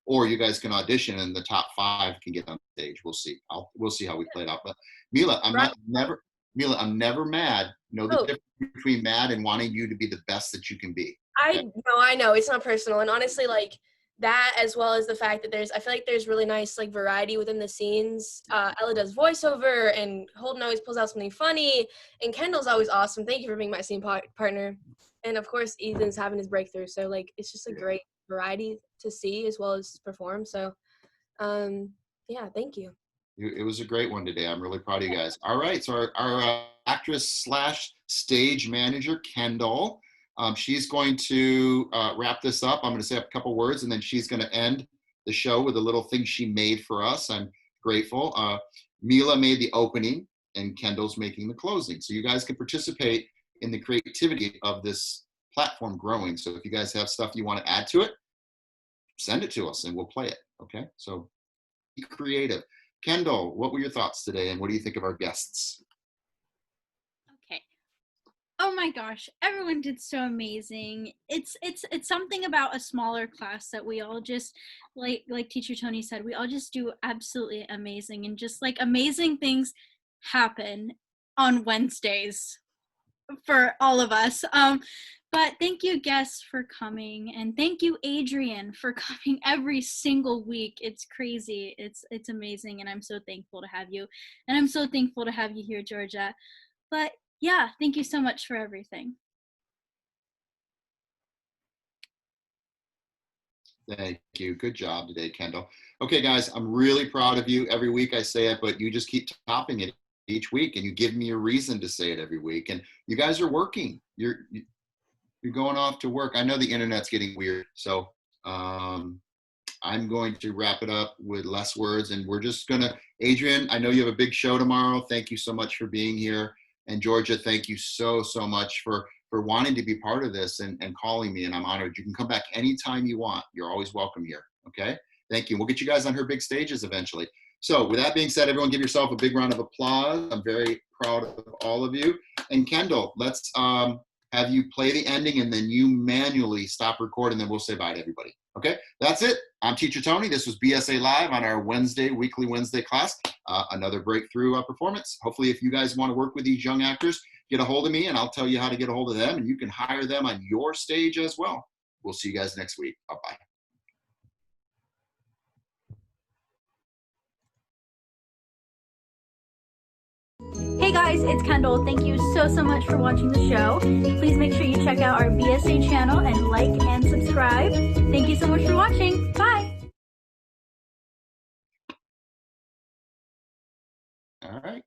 Or you guys can audition and the top 5 can get on stage. We'll see. We'll see how we play it out. But Mila, I'm never mad. Know the difference between mad and wanting you to be the best that you can be. I know it's not personal, and honestly, like that, as well as the fact that I feel like there's really nice like variety within the scenes. Ella does voiceover, and Holden always pulls out something funny, and Kendall's always awesome. Thank you for being my scene partner, and of course Ethan's having his breakthrough. So like it's just a great variety to see as well as perform. So yeah, thank you. It was a great one today. I'm really proud of you guys. All right, so our actress / stage manager, Kendall, she's going to wrap this up. I'm going to say a couple words, and then she's going to end the show with a little thing she made for us. I'm grateful. Mila made the opening, and Kendall's making the closing. So you guys can participate in the creativity of this platform growing. So if you guys have stuff you want to add to it, send it to us, and we'll play it. Okay, so be creative. Kendall, what were your thoughts today, and what do you think of our guests? Okay. Oh my gosh, everyone did so amazing. It's something about a smaller class that we all just, like Teacher Tony said, we all just do absolutely amazing, and just like amazing things happen on Wednesdays for all of us. But thank you, guests, for coming, and thank you, Adrian, for coming every single week. It's crazy. It's amazing, and I'm so thankful to have you, and I'm so thankful to have you here, Georgia. But yeah, thank you so much for everything. Thank you. Good job today, Kendall. Okay, guys, I'm really proud of you. Every week I say it, but you just keep topping it each week, and you give me a reason to say it every week. And you guys are working. You're going off to work. I know the internet's getting weird, so I'm going to wrap it up with less words, and we're just gonna, Adrian, I know you have a big show tomorrow. Thank you so much for being here. And Georgia, thank you so much for wanting to be part of this and calling me, and I'm honored. You can come back anytime you want. You're always welcome here, okay? Thank you. We'll get you guys on her big stages eventually. So with that being said, everyone give yourself a big round of applause. I'm very proud of all of you. And Kendall, let's have you play the ending, and then you manually stop recording, then we'll say bye to everybody. Okay, that's it. I'm Teacher Tony. This was BSA Live on our weekly Wednesday class. Another breakthrough performance. Hopefully, if you guys want to work with these young actors, get a hold of me, and I'll tell you how to get a hold of them, and you can hire them on your stage as well. We'll see you guys next week. Bye-bye. Hey guys, it's Kendall. Thank you so much for watching the show. Please make sure you check out our BSA channel and like and subscribe. Thank you so much for watching. Bye. All right.